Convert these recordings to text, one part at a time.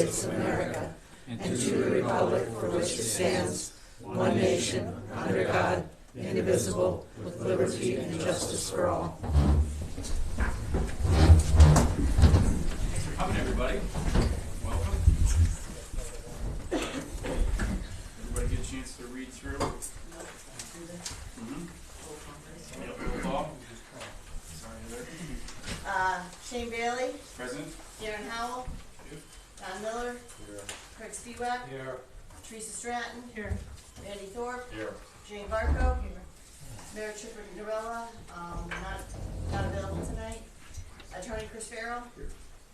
States of America and to the republic for which it stands, one nation, under God, indivisible, with liberty and justice for all. Thanks for coming, everybody. Welcome. Everybody get a chance to read through. Yep, roll call. Sorry, Heather. Shane Bailey, Present. Darren Howell, Don Miller, Craig Spiewak, Here. Teresa Stratton, Randy Thorpe, Here. Jane Barco, Mayor Chipper Norella, not available tonight. Attorney Chris Farrell,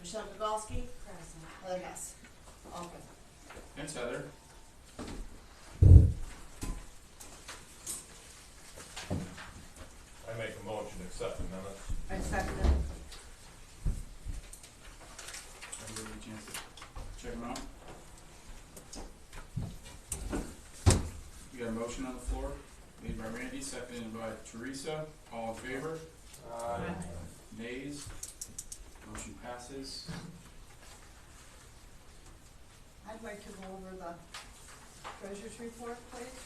Michelle Kowalski, Heather Hess. All present. Thanks, Heather. I make a motion to accept the minutes. I second it. Everybody get a chance to check them out. We got a motion on the floor, made by Randy, seconded by Teresa. All in favor? Nays? Motion passes. I'd like to go over the treasurer's report, please.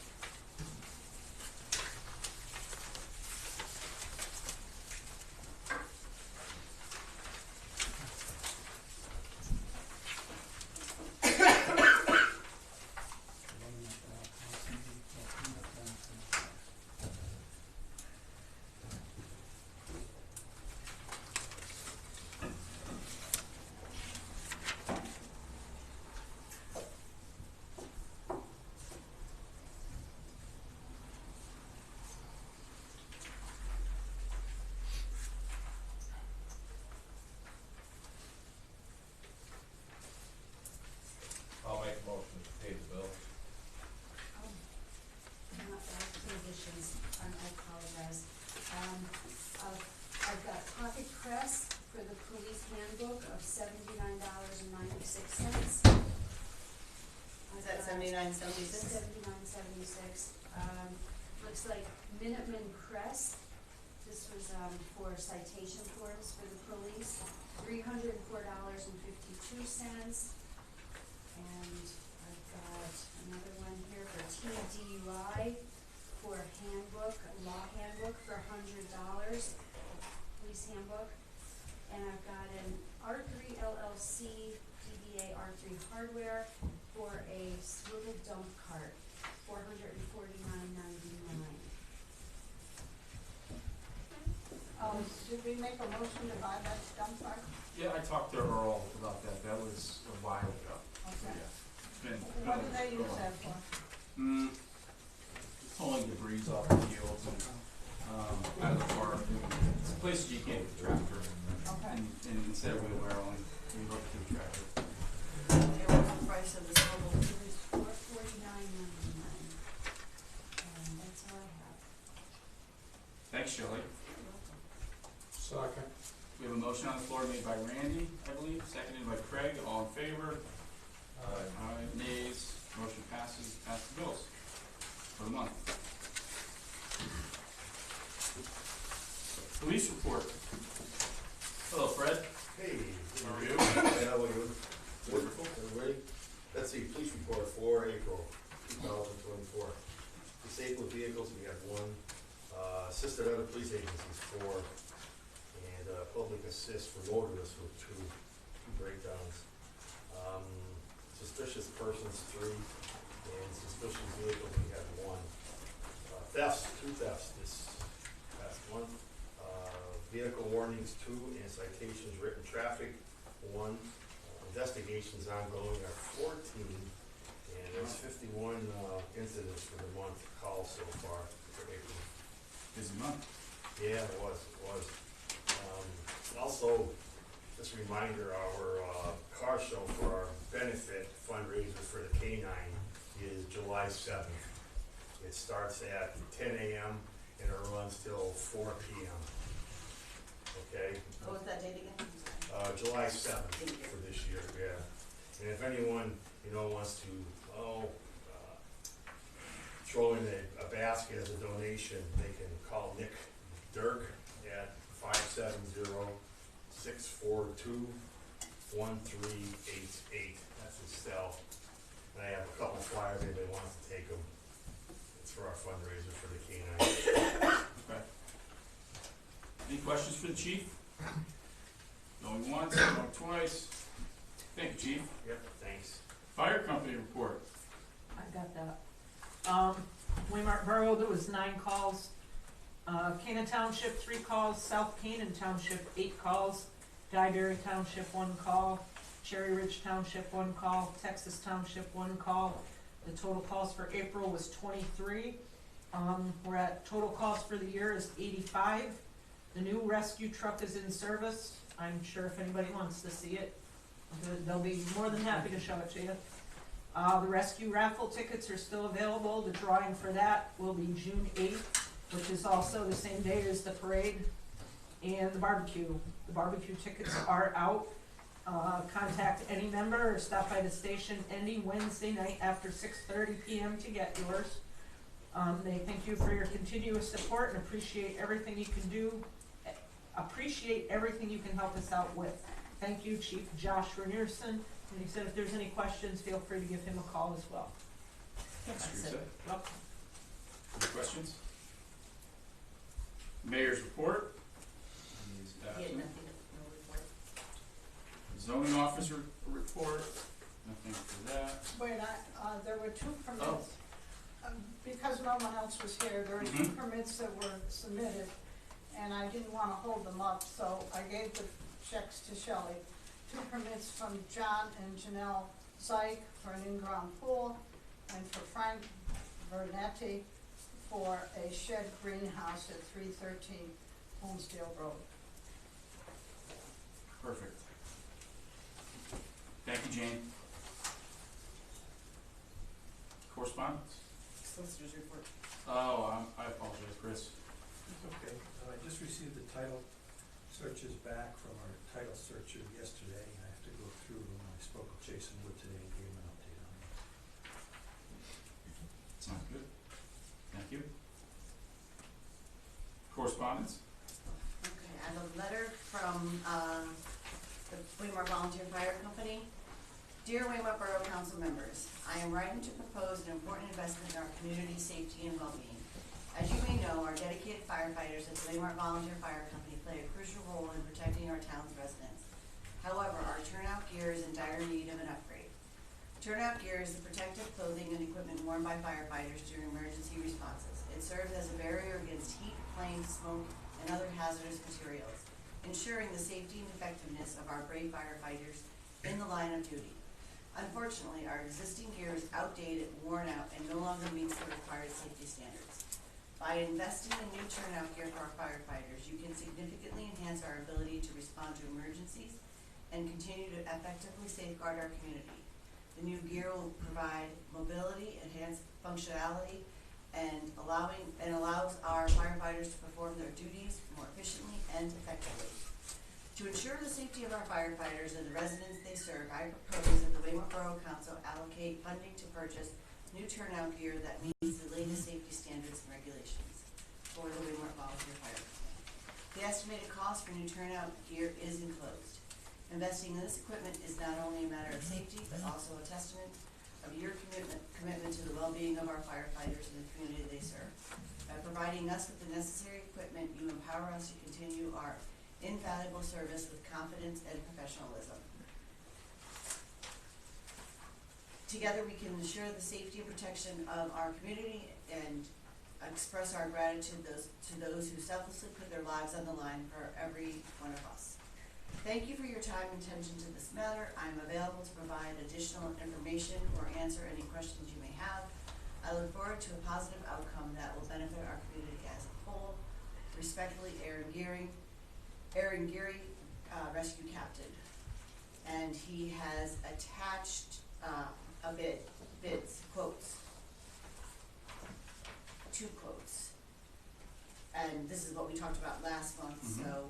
I'll make a motion to pay the bill. Not bad conditions, I apologize. I've got pocket press for the police handbook of $79.96. Is that $79.76? $79.76. Looks like Minuteman Press, this was, for citation forms for the police, $304.52. And I've got another one here for TDUI for a handbook, a law handbook for $100, police handbook. And I've got an R3 LLC DBA R3 hardware for a swivel dump cart, $449.99. Did we make a motion to buy that dump truck? Yeah, I talked to Earl about that. That was a while ago. Okay. Yeah. It's been What do they use that for? Pulling debris off the fields and, out of the park. It's places you can't get the tractor. Okay. And instead of wheelbarrowing, we hook to the tractor. Okay, what's the price of this mobile? It was $449.99. And that's all I have. Thanks, Shelley. Second. We have a motion on the floor made by Randy, I believe, seconded by Craig. All in favor? Aye. Nays? Motion passes. Pass the bills for the month. Police report. Hello, Fred. Hey. How are you? Hey, how are you? Wonderful. Everybody? Let's see, police report for April 2024. Disabled vehicles, we have one. Assisted other police agencies, 4. And public assist for motorists with two breakdowns. Suspicious persons, 3. And suspicious vehicles, we have 1. Thefts, 2 thefts this past month. Vehicle warnings, 2, and citations, written traffic, 1. Investigations ongoing are 14, and there's 51 incidents for the month called so far for April. Busy month. Yeah, it was. Also, just a reminder, our car show for our benefit fundraiser for the K-9 is July 7th. It starts at 10 a.m. and it runs till 4 p.m. Okay? What was that date again? July 7th for this year, yeah. And if anyone, wants to, throw in a basket as a donation, they can call Nick Dirk at 570-642 1388. That's his cell. And I have a couple flyers, if anybody wants to take them. It's for our fundraiser for the canine. Okay. Any questions for the chief? Going once, going twice. Thank you, chief. Yep, thanks. Fire company report. I got that. Waymart Borough, there was 9 calls. Canaan Township, 3 calls. South Canaan Township, 8 calls. Dyeberry Township, 1 call. Cherry Ridge Township, 1 call. Texas Township, 1 call. The total calls for April was 23. We're at total calls for the year is 85. The new rescue truck is in service. I'm sure if anybody wants to see it, they'll be more than happy to show it to you. The rescue raffle tickets are still available. The drawing for that will be June 8th, which is also the same day as the parade and the barbecue. The barbecue tickets are out. Contact any member or stop by the station any Wednesday night after 6:30 p.m. to get yours. They thank you for your continuous support and appreciate everything you can do. Appreciate everything you can help us out with. Thank you, Chief Josh Renierson. And he said if there's any questions, feel free to give him a call as well. Thanks, That's Teresa. it. Yep. Any questions? Mayor's report. He's Yeah, absent. nothing, no report. Zoning officer report. Nothing for that. Wait, there were 2 Oh. permits. Because no one else was here, there were 2 Mhm. permits that were submitted, and I didn't wanna hold them up, so I gave the checks to Shelley. 2 permits from John and Janelle Zyke for an in-ground pool, and for Frank Vernetti for a shed greenhouse at 313 Holmesdale Road. Perfect. Thank you, Jane. Correspondence? Solicitor's report. Oh, I apologize, Chris. Okay, I just received the title searches back from our title searcher yesterday. I have to go through them. I spoke with Jason Wood today and gave him an update on it. Sounds good. Thank you. Correspondence? Okay, I have a letter from, the Waymart Volunteer Fire Company. Dear Waymart Borough Council members, I am writing to propose an important investment in our community safety and well-being. As you may know, our dedicated firefighters at the Waymart Volunteer Fire Company play a crucial role in protecting our town's residents. However, our turnout gear is in dire need of an upgrade. Turnout gear is the protective clothing and equipment worn by firefighters during emergency responses. It serves as a barrier against heat, flames, smoke, and other hazardous materials, ensuring the safety and effectiveness of our brave firefighters in the line of duty. Unfortunately, our existing gear is outdated, worn out, and no longer meets the required safety standards. By investing in new turnout gear for our firefighters, you can significantly enhance our ability to respond to emergencies and continue to effectively safeguard our community. The new gear will provide mobility, enhanced functionality, and allows our firefighters to perform their duties more efficiently and effectively. To ensure the safety of our firefighters and the residents they serve, I propose that the Waymart Borough Council allocate funding to purchase new turnout gear that meets the latest safety standards and regulations for the Waymart Volunteer Fire Company. The estimated cost for new turnout gear is enclosed. Investing in this equipment is not only a matter of safety, but also a testament of your commitment to the well-being of our firefighters and the community they serve. By providing us with the necessary equipment, you empower us to continue our invaluable service with confidence and professionalism. Together we can ensure the safety and protection of our community and express our gratitude to those who selflessly put their lives on the line for every one of us. Thank you for your time and attention to this matter. I'm available to provide additional information or answer any questions you may have. I look forward to a positive outcome that will benefit our community as a whole. Respectfully, Aaron Geary, Rescue Captain. And he has attached quotes. 2 quotes. And this is what we talked about last month, so.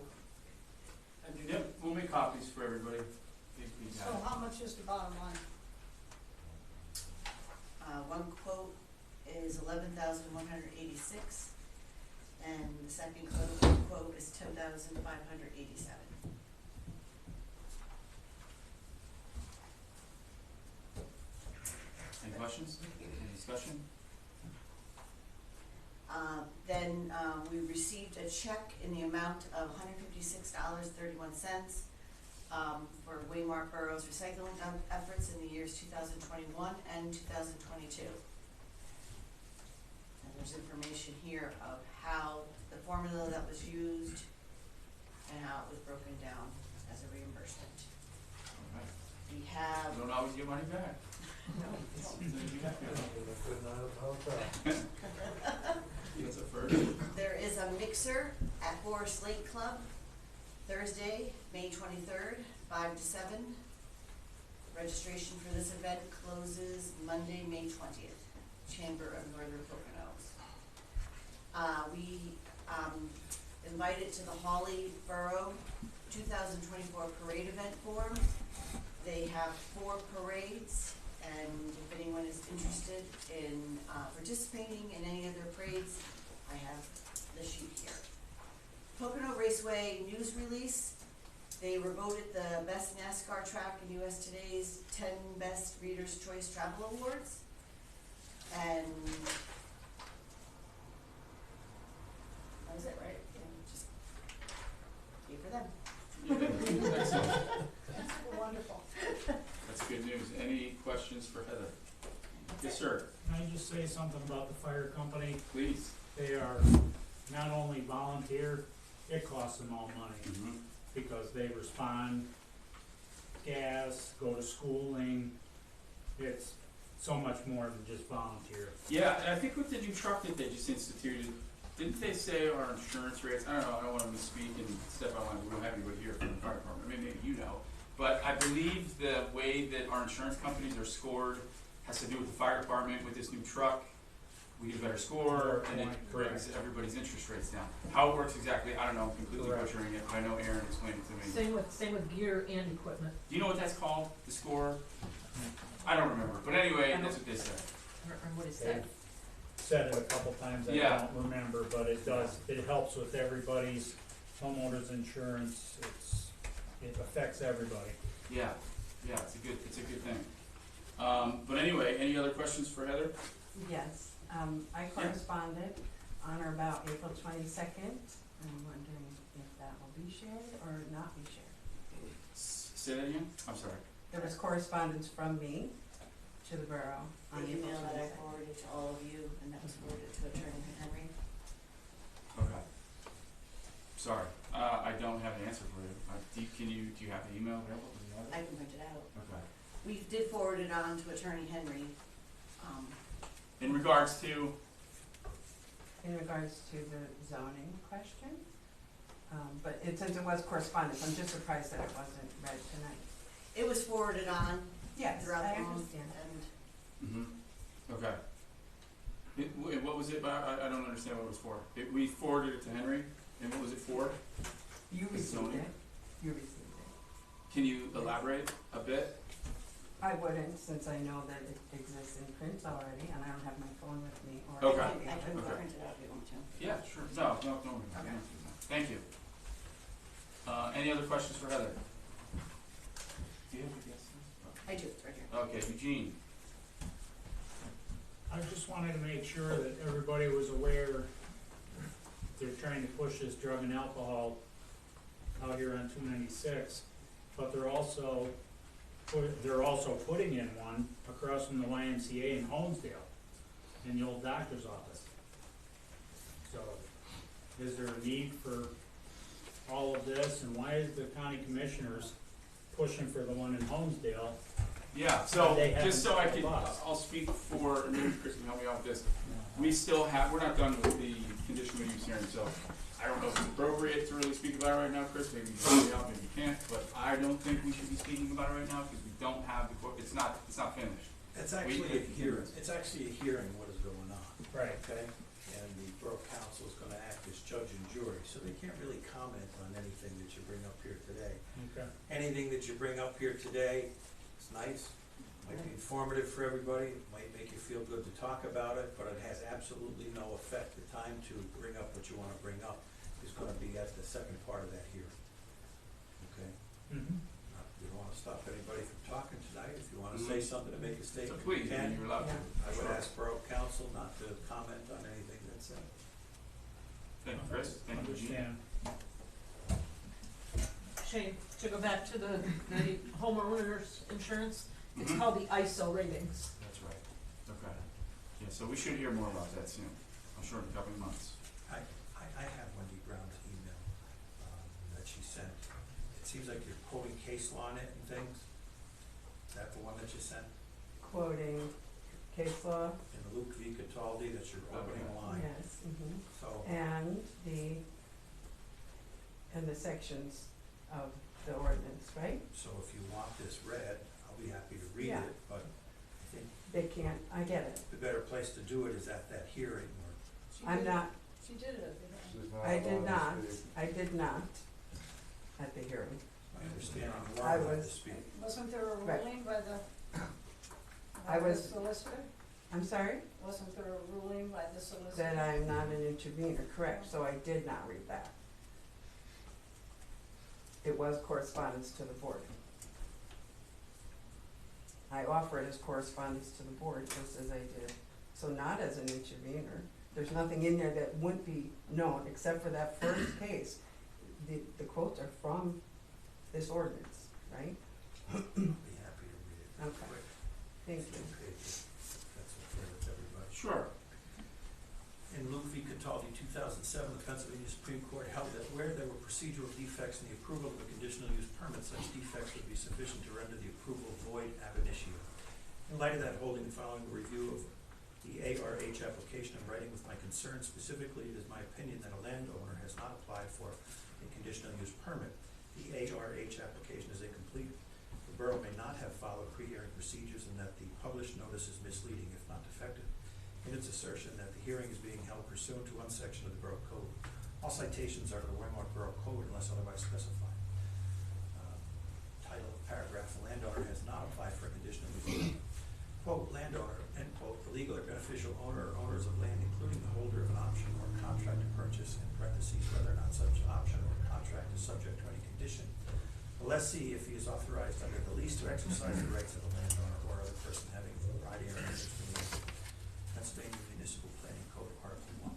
Yep, we'll make copies for everybody. We got So it. how much is the bottom line? One quote is $11,186, and the second quote is $10,587. questions? Any discussion? Then we received a check in the amount of $156.31 for Waymart Borough's recycling efforts in the years 2021 and 2022. And there's information here of how the formula that was used and how it was broken down as a reimbursement. All right. We have, You don't always get money back. no, we don't. So you have to- Good night about that. That's a first. There is a mixer at Forest Lake Club, Thursday, May 23rd, 5 to 7. Registration for this event closes Monday, May 20th, Chamber of Northern Poconos. We invited to the Hawley Borough 2024 parade event form. They have 4 parades, and if anyone is interested in participating in any of their parades, I have the sheet here. Pocono Raceway news release. They were voted the best NASCAR track in US Today's 10 Best Reader's Choice Travel Awards. And that was it, right? Yeah, just yay for them. Yeah, excellent. Wonderful. That's good news. Any questions for Heather? Yes, sir. Can I just say something about the fire company? Please. They are not only volunteer, it costs them all money, Mm-hmm. because they respond, gas, go to schooling. It's so much more than just volunteer. Yeah, and I think with the new truck that they just instituted, didn't they say our insurance rates, I don't know, I don't wanna misspeak and step on line, we don't have anybody here from the fire department, maybe you know. But I believe the way that our insurance companies are scored has to do with the fire department. With this new truck, we get a better score, and it brings everybody's interest rates down. How it works exactly, I don't know, I'm completely Correct. butchering it, but I know Aaron explained it to me. Same with gear and equipment. Do you know what that's called, the score? I don't remember, but anyway, that's what they said. Or what is They've that? said it a couple times, I Yeah. don't remember, but it does, it helps with everybody's homeowner's insurance, it affects everybody. Yeah, it's a good thing. But anyway, any other questions for Heather? Yes, I corresponded on or about April 22nd. I'm wondering if that will be shared or not be shared. Say that again? I'm sorry. There was correspondence from me to the borough The on April email that I 22nd. forwarded to all of you, and that was forwarded to Attorney Henry. Okay. Sorry, I don't have an answer for you. Do you have the email available? Do you have I it? can print it out. Okay. We did forward it on to Attorney Henry. In regards to, In regards to the zoning question, but since it was correspondence, I'm just surprised that it wasn't read tonight. It was forwarded on Yes, throughout I the month, understand. and okay. What was it, I don't understand what it was for. We forwarded it to Henry, and what was it for? You The received zoning? it. You received it. Can you elaborate a bit? I wouldn't, since I know that it exists in print already, and I don't have my phone with me or. Okay. I can Okay. print it out if you want to. Yeah, sure. No, Okay. Thank you. Any other questions for Heather? Do you have a guess? I do, it's right here. Okay, Eugene. I just wanted to make sure that everybody was aware they're trying to push this drug and alcohol out here on 296, but they're also putting in one across from the YMCA in Holmesdale, in the old doctor's office. So, is there a need for all of this, and why is the county commissioners pushing for the one in Holmesdale? Yeah, so, They haven't just so I can, lost. I'll speak for, and maybe Chris can help me out with this. We still have, we're not done with the conditional use hearing, so I don't know if it's appropriate to really speak about it right now, Chris, maybe you can help me out, maybe you can't, but I don't think we should be speaking about it right now, because we don't have the, it's not finished. It's actually a hearing, it's actually a hearing what is going on. Right. Okay? And the borough council is gonna act as judge and jury, so they can't really comment on anything that you bring up here today. Okay. Anything that you bring up here today is nice, might be informative for everybody, might make you feel good to talk about it, but it has absolutely no effect. The time to bring up what you wanna bring up is gonna be at the second part of that hearing. Okay? Mm-hmm. You don't wanna stop anybody from talking tonight, right, if you wanna say something to make a So statement, you please, I can. mean, you're allowed to. I would Sure. ask Borough Council not to comment on anything that's said. Thank you, Chris. Thank you, Gene. Understand. Shane, to go back to the homeowners insurance, it's Mhm. called the ISO ratings. That's right. Okay. Yeah, so we should hear more about that soon. I'm sure in a couple of months. I have Wendy Brown's email, that she sent. It seems like you're quoting case law in it and things. Is that the one that you sent? Quoting case law, In Luke V. Cataldi, that's your opening line. yes, So, and the sections of the ordinance, right? so if you want this read, I'll be happy to read Yeah. it, but I think They can't, I get it. the better place to do it is at that hearing or. She I'm did- not, She did it at the hearing. She's not I did allowed not, to speak. I did not at the hearing. I understand you I are allowed to was- speak. Wasn't there a Right. ruling by the, I by the was- solicitor? I'm sorry? Wasn't there a ruling by the solicitor? That I'm not an intervener, correct, so I did not read that. It was correspondence to the board. I offer it as correspondence to the board, just as I did, so not as an intervener. There's nothing in there that wouldn't be known, except for that first case. The quotes are from this ordinance, right? I'll be happy to read it real Okay. quick. Thank Few you. pages, if that's okay with everybody. Sure. In Luke v. Cataldi, 2007, the Pennsylvania Supreme Court held that where there were procedural defects in the approval of a conditional use permit, such defects would be sufficient to render the approval void ab initio. In light of that holding, following a review of the ARH application, I'm writing with my concern. Specifically, it is my opinion that a landowner has not applied for a conditional use permit. The ARH application is incomplete. The borough may not have followed pre-hearing procedures, and that the published notice is misleading, if not defective, in its assertion that the hearing is being held pursuant to one section of the Borough Code. All citations are to the Waymart Borough Code unless otherwise specified. Title of paragraph, the landowner has not applied for a conditional use permit. Quote, landowner, end quote, the legal or beneficial owner or owners of land, including the holder of an option or contract to purchase, in parentheses, whether or not such an option or contract is subject to any condition. The lessee, if he is authorized under the lease to exercise the rights of the landowner or other person having variety or interest in the land. Pennsylvania Municipal Planning Code, Article 1.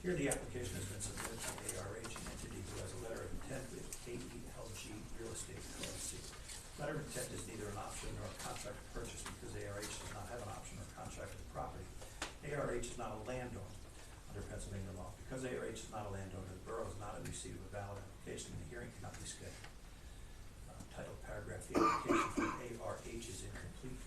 Here the application has been submitted to ARH, an entity who has a letter of intent with AELG Real Estate LLC. Letter of intent is neither an option nor a contract to purchase because ARH does not have an option or contract with the property. ARH is not a landowner under Pennsylvania law. Because ARH is not a landowner, the borough is not in receipt of a valid application and the hearing cannot be scheduled. Title paragraph, the application from ARH is incomplete.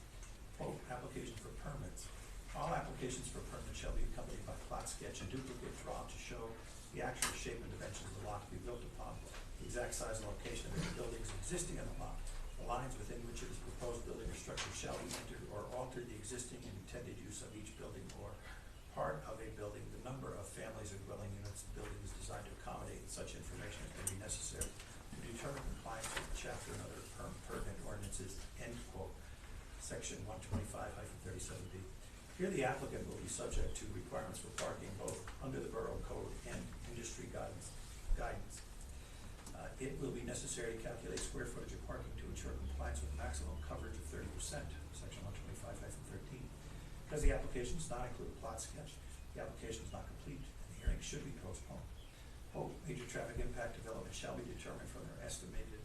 Quote, application for permits. All applications for permits shall be accompanied by plot sketch and duplicate drawn to show the actual shape and dimensions of the lot to be built upon, the exact size and location of any buildings existing on the lot, the lines within which it is proposed building or structure shall be entered or alter the existing and intended use of each building or part of a building, the number of families or dwelling units the building is designed to accommodate, and such information as may be necessary to determine compliance with the chapter and other pertinent ordinances, end quote. Section 125-37B. Here the applicant will be subject to requirements for parking both under the Borough Code and industry guidance. It will be necessary to calculate square footage of parking to ensure compliance with maximum coverage of 30%, section 125-13. Because the application does not include a plot sketch, the application is not complete, and the hearing should be postponed. Major traffic impact development shall be determined from their estimated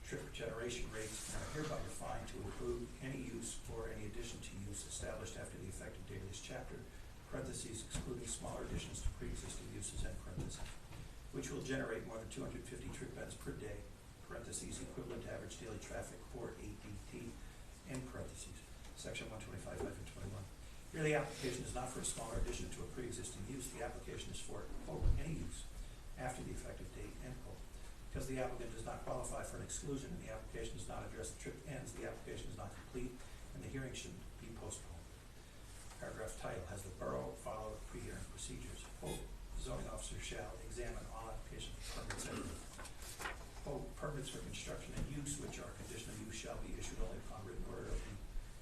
trip generation rates and are hereby defined to include any use or any addition to use established after the effective date of this chapter, parentheses, excluding smaller additions to pre-existing uses, end parentheses, which will generate more than 250 trip ends per day, parentheses, equivalent to average daily traffic or ADT, end parentheses, section 125-21. Here the application is not for a smaller addition to a pre-existing use, the application is for, quote, any use after the effective date, end quote. Because the applicant does not qualify for an exclusion and the application does not address the trip ends, the application is not complete and the hearing should be postponed. Paragraph title, has the borough followed pre-hearing procedures? Quote, zoning officer shall examine all application permits and quote, permits for construction and use which are conditional use shall be issued only upon written order of the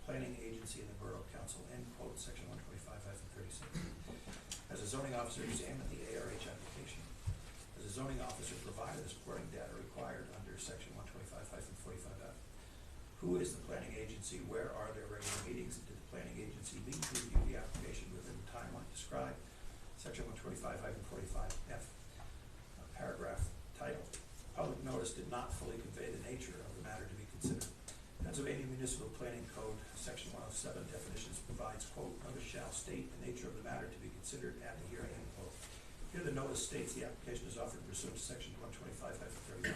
planning agency and the borough council, end quote, section 125-36. As a zoning officer examine the ARH application, as a zoning officer provided the supporting data required under section 125-45F. Who is the planning agency? Where are their regular meetings? Did the planning agency meet to review the application within the timeline described? Section 125-45F, paragraph title. Public notice did not fully convey the nature of the matter to be considered. Pennsylvania Municipal Planning Code, section 107, definitions provides, quote, notice shall state the nature of the matter to be considered at the hearing, end quote. Here the notice states the application is offered pursuant to section 125-31.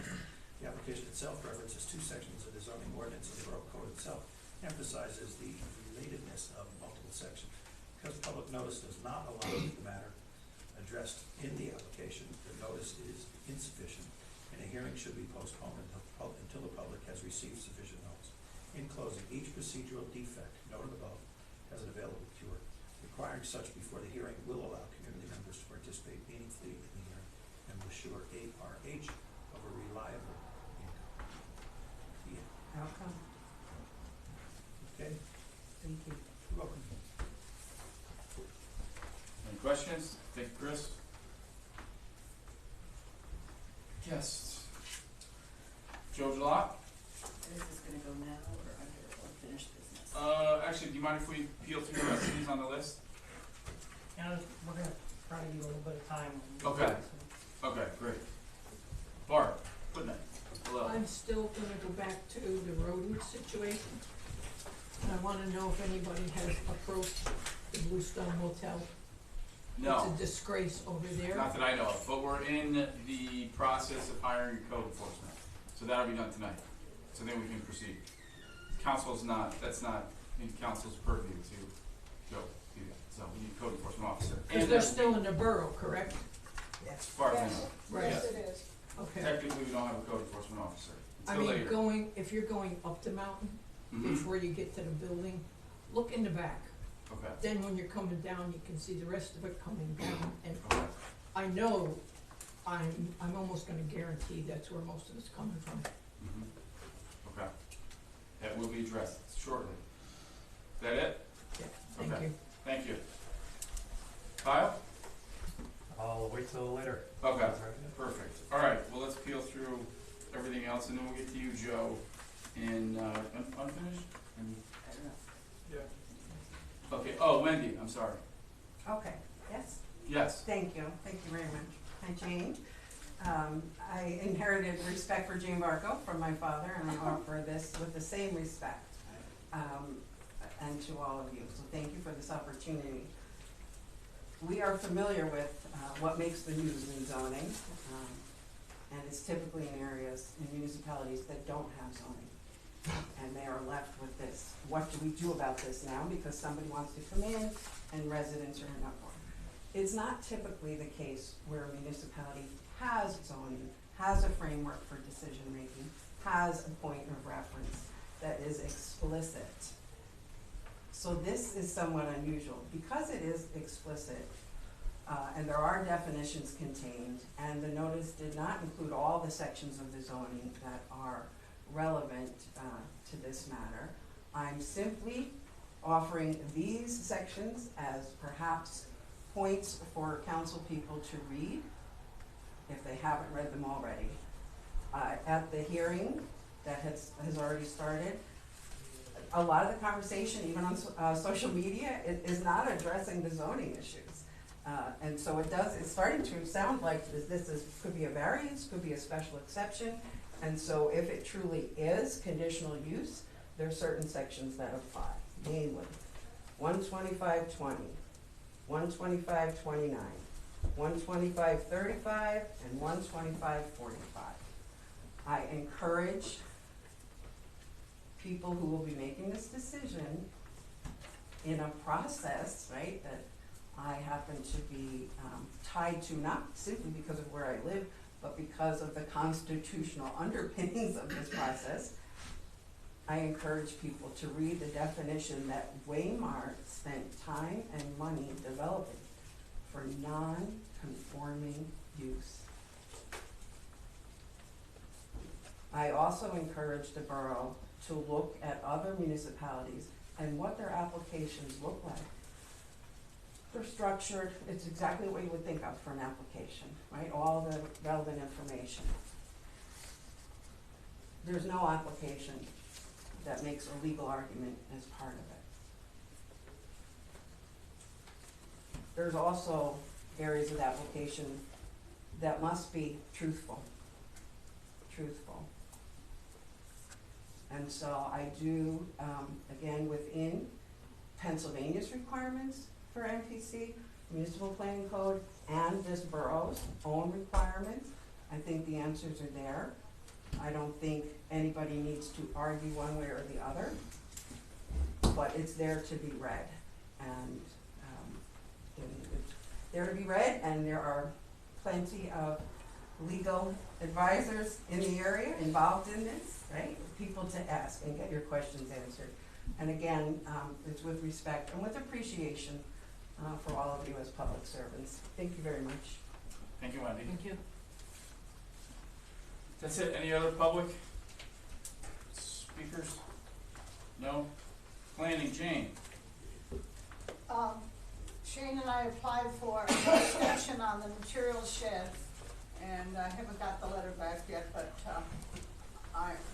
The application itself references two sections of the zoning ordinance and the Borough Code itself, emphasizes the relatedness of multiple sections. Because public notice does not align with the matter addressed in the application, the notice is insufficient, and a hearing should be postponed until the public has received sufficient notice. In closing, each procedural defect noted above has an available cure. Requiring such before the hearing will allow community members to participate meaningfully in the hearing and will assure ARH of a reliable income. The end. Outcome. Okay, Thank you. you're welcome. Any questions? Thank you, Chris. Yes. Joe Gilat? This is gonna go now or under unfinished business? Actually, do you mind if we peel through the rest of these on the list? And we're gonna try to give a little bit of time. Okay. Okay, great. Barb, good night. Hello. I'm still gonna go back to the rodent situation. I wanna know if anybody has approached the Bluestone Motel. No, It's a disgrace over there. not that I know of, but we're in the process of hiring code enforcement. So that'll be done tonight. So then we can proceed. Council's not, that's not in council's purview to go do that. So we need code enforcement officer. Cause And they're then- still in the borough, correct? As far as I Yes. know. Right. Yes, it is. Okay. Technically, we don't have a code enforcement officer. I Until mean, later. if you're going up the mountain, Mhm. before you get to the building, look in the back. Okay, Then when you're coming down, you can see the rest of it coming down, and okay. I know, I'm almost gonna guarantee that's where most of it's coming from. Mhm. Okay. That will be addressed shortly. Is that it? Yeah, thank Okay. you. Thank you. Kyle? I'll wait till later. Okay, perfect. All right, well, let's peel through everything else, and then we'll get to you, Joe, in, unfinished? I don't know. Okay, oh, Wendy, I'm sorry. Okay, yes, Yes. thank you very much. Hi, Jane. I inherited respect for Jane Barco from my father, and I offer this with the same respect, and to all of you, so thank you for this opportunity. We are familiar with what makes the news in zoning, and it's typically in areas, in municipalities that don't have zoning. And they are left with this, what do we do about this now, because somebody wants to come in and residents are in uproar. It's not typically the case where a municipality has zoning, has a framework for decision-making, has a point of reference that is explicit. So this is somewhat unusual. Because it is explicit, and there are definitions contained, and the notice did not include all the sections of the zoning that are relevant to this matter, I'm simply offering these sections as perhaps points for council people to read, if they haven't read them already. At the hearing that has already started, a lot of the conversation, even on social media, is not addressing the zoning issues. And so it's starting to sound like could be a variance, could be a special exception. And so if it truly is conditional use, there are certain sections that apply, namely 125-20, 125-29, 125-35, and 125-45. I encourage people who will be making this decision in a process, right, that I happen to be tied to, not simply because of where I live, but because of the constitutional underpinnings of this process. I encourage people to read the definition that Waymart spent time and money developing for non-conforming use. I also encourage the borough to look at other municipalities and what their applications look like. They're structured, it's exactly what you would think of for an application, right? All the relevant information. There's no application that makes a legal argument as part of it. There's also areas of the application that must be truthful. And so I do, again, within Pennsylvania's requirements for MPC, municipal planning code, and this borough's own requirements, I think the answers are there. I don't think anybody needs to argue one way or the other, but it's there to be read. And it's there to be read, and there are plenty of legal advisors in the area involved in this, right? People to ask and get your questions answered. And again, it's with respect and with appreciation for all of you as public servants. Thank you very much. Thank you, Wendy. Thank you. That's it. Any other public speakers? No? Planning, Jane? Shane and I applied for an extension on the materials shed, and I haven't got the letter back yet, but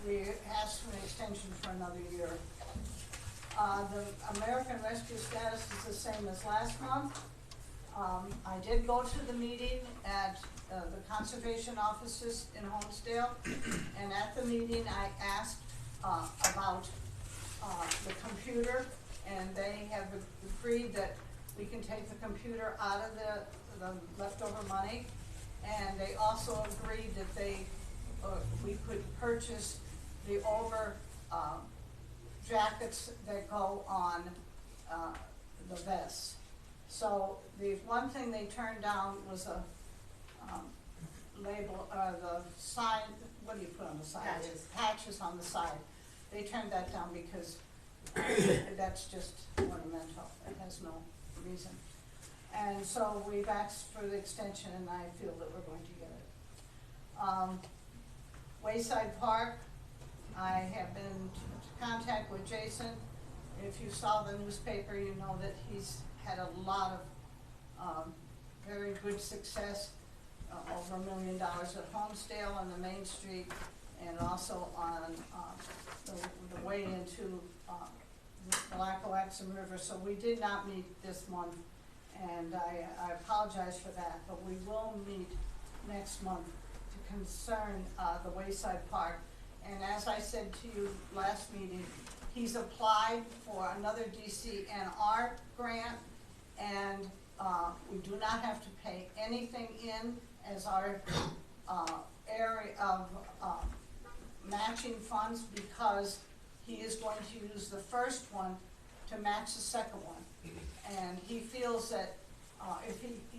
we asked for an extension for another year. The American Rescue status is the same as last month. I did go to the meeting at the conservation offices in Homestead, and at the meeting I asked about the computer, and they have agreed that we can take the computer out of the leftover money, and they also agreed that we could purchase the over jackets that go on the vests. So the one thing they turned down was a label, the sign, what do you put on the side? Patches. Patches on the side. They turned that down because that's just ornamental, it has no reason. And so we've asked for the extension, and I feel that we're going to get it. Wayside Park, I have been in contact with Jason. If you saw the newspaper, you know that he's had a lot of very good success, over $1 million at Homestead on the Main Street, and also on the way into the Lackawaxen River. So we did not meet this month, and I apologize for that, but we will meet next month to concern the Wayside Park. And as I said to you last meeting, he's applied for another DCNR grant, and we do not have to pay anything in as our area of matching funds, because he is going to use the first one to match the second one. And he feels that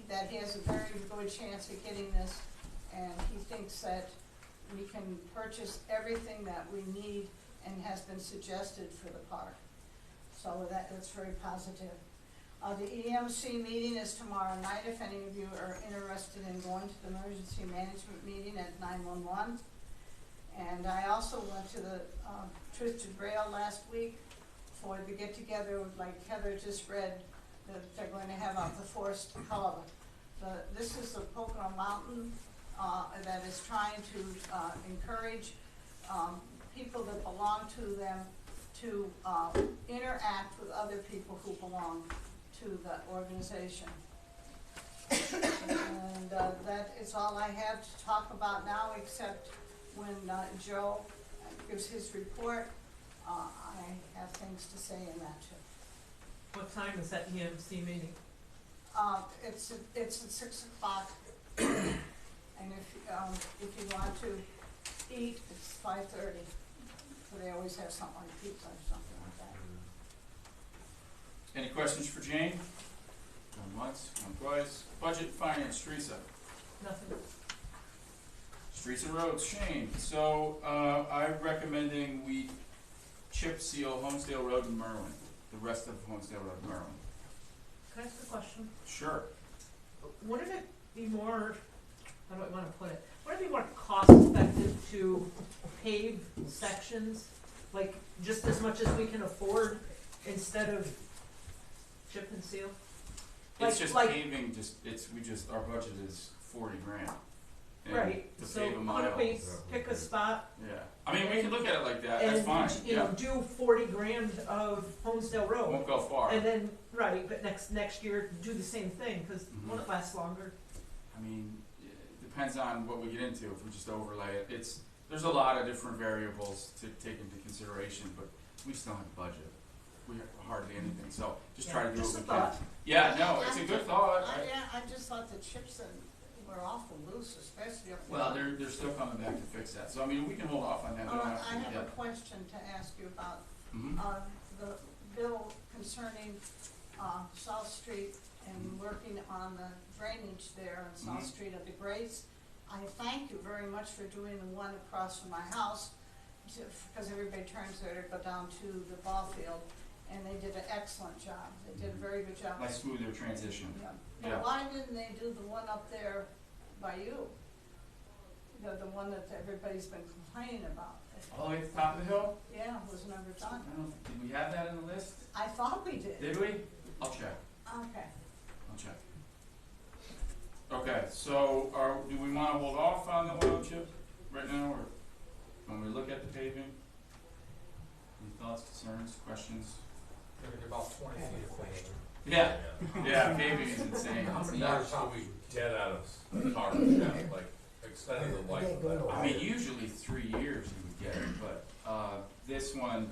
that he has a very good chance of getting this, and he thinks that we can purchase everything that we need and has been suggested for the park. So that's very positive. The EMC meeting is tomorrow night, if any of you are interested in going to the emergency management meeting at 911. And I also went to the Twisted Rail last week for the get-together, like Heather just read, that they're going to have out the Forest Hub. This is the Pocono Mountain that is trying to encourage people that belong to them to interact with other people who belong to the organization. And that is all I have to talk about now, except when Joe gives his report, I have things to say in that too. What time is that EMC meeting? It's at 6 o'clock, and if you want to eat, it's 5:30. So they always have something like pizza or something like that. Any questions for Jane? Going once, going twice. Budget, finance, Teresa. Nothing. Streets and roads, Shane. So I'm recommending we chip seal Homestead Road in Merwin, the rest of Homestead Road in Merwin. Can I ask a question? Sure. Wouldn't it be more, how do I want to put it? Wouldn't it be more cost effective to pave sections, like just as much as we can afford, instead of chip and seal? It's just paving, our budget is 40 grand. and Right, to so pave a mile. couldn't we pick a spot Yeah, I mean, we can look at it like that, that's and, fine, you yeah, know, do 40 grand of Homestead Road? won't go far. And then, right, but next year, do the same thing, cause Mhm. won't it last longer? I mean, it depends on what we get into, if we just overlay it, there's a lot of different variables to take into consideration, but we just don't have a budget. We have hardly anything, so just try to do Just what a we can. thought. Yeah, no, it's a good thought. Yeah, I just thought the chips were awful loose, especially up there. Well, they're still coming back to fix that, so I mean, we can hold off on that, we don't have I to, have yeah. a question to ask you about, Mhm. the bill concerning, South Street and working on the drainage there on South Mhm. Street at the Grace. I thank you very much for doing the one across from my house, because everybody turns there to go down to the ball field, and they did an excellent job, they did a very good job. Nice smoother transition. Yeah, Yeah. but why didn't they do the one up there by you? The one that everybody's been complaining about. All the way at the top of the hill? Yeah, was never I done. don't know, did we have that in the list? I thought we did. Did we? I'll check, Okay. I'll check. Okay, so do we wanna hold off on the oil chip right now, or when we look at the paving? Any thoughts, concerns, questions? They're about 20 feet of pavement. Yeah, yeah, paving is insane. How many yards should we get out of cars, yeah, like extending the life of that? I mean, usually 3 years you would get it, but, this one,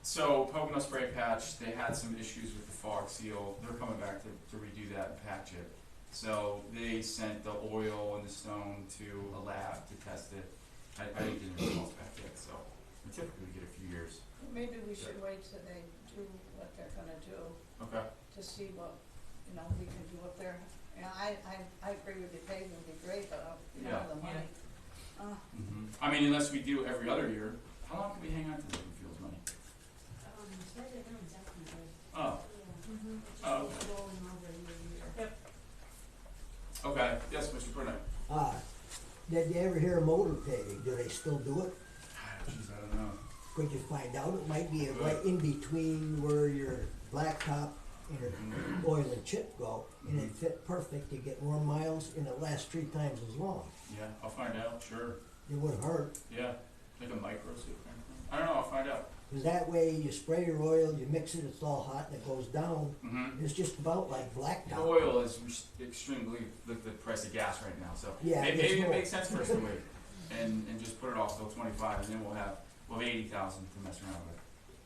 so Pocono Spray Patch, they had some issues with the fog seal, they're coming back to redo that and patch it. So they sent the oil and the stone to a lab to test it. I didn't get the results back yet, so we typically get a few years. Maybe we should wait till they do what they're gonna do Okay. to see what, we can do up there. I agree with you, paving would be great, but we don't have the money. I mean, unless we do every other year, how long can we hang on to the Greenfields money? As far as I know, definitely. Oh, Yeah. oh, Just keep rolling over year to year. okay, yes, Mr. Burnett. Did you ever hear of motor paving? Do they still do it? Jeez, I don't know. Could you find out? It might be right in between where your blacktop and your oil and chip go, and it fit perfect. You get more miles and it lasts 3 times as long. Yeah, I'll find out, sure. It wouldn't hurt. Yeah, like a micro suit kind of thing. I don't know, I'll find out. Because that way you spray your oil, you mix it, it's all hot, and it goes down. Mm-hmm. It's just about like blacktop. Oil is extremely, the price of gas right now, so Yeah, maybe it's it more. makes sense for us to wait and just put it off till 25, and then we'll have 80,000 to mess around with.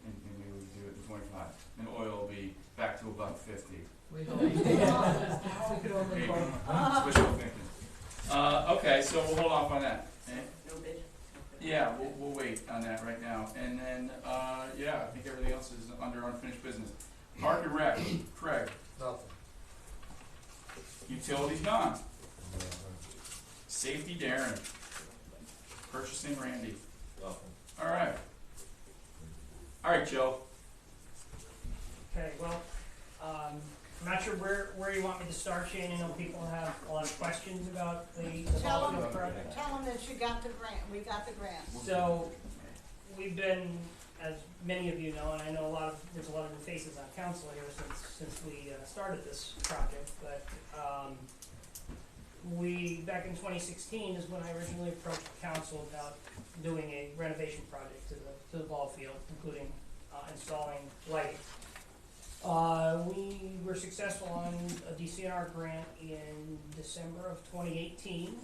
And maybe we do it to 25. And oil will be back to about 50. We could only Maybe. vote. Wishful thinking. Okay, so we'll hold off on that. No bid. Yeah, we'll wait on that right now. And then, yeah, I think everything else is under unfinished business. Park and Rec, Craig. Nothing. Utilities gone. Safety Darren. Purchasing Randy. Nothing. All right. All right, Joe. Okay, well, I'm not sure where you want me to start, Shane. I know people have a lot of questions about the Tell ball them, field project. tell them that you got the grant, we got the grant. So, we've been, as many of you know, and I know there's a lot of new faces on council here since we started this project, but, back in 2016 is when I originally approached council about doing a renovation project to the ball field, including, installing lighting. We were successful on a DCNR grant in December of 2018.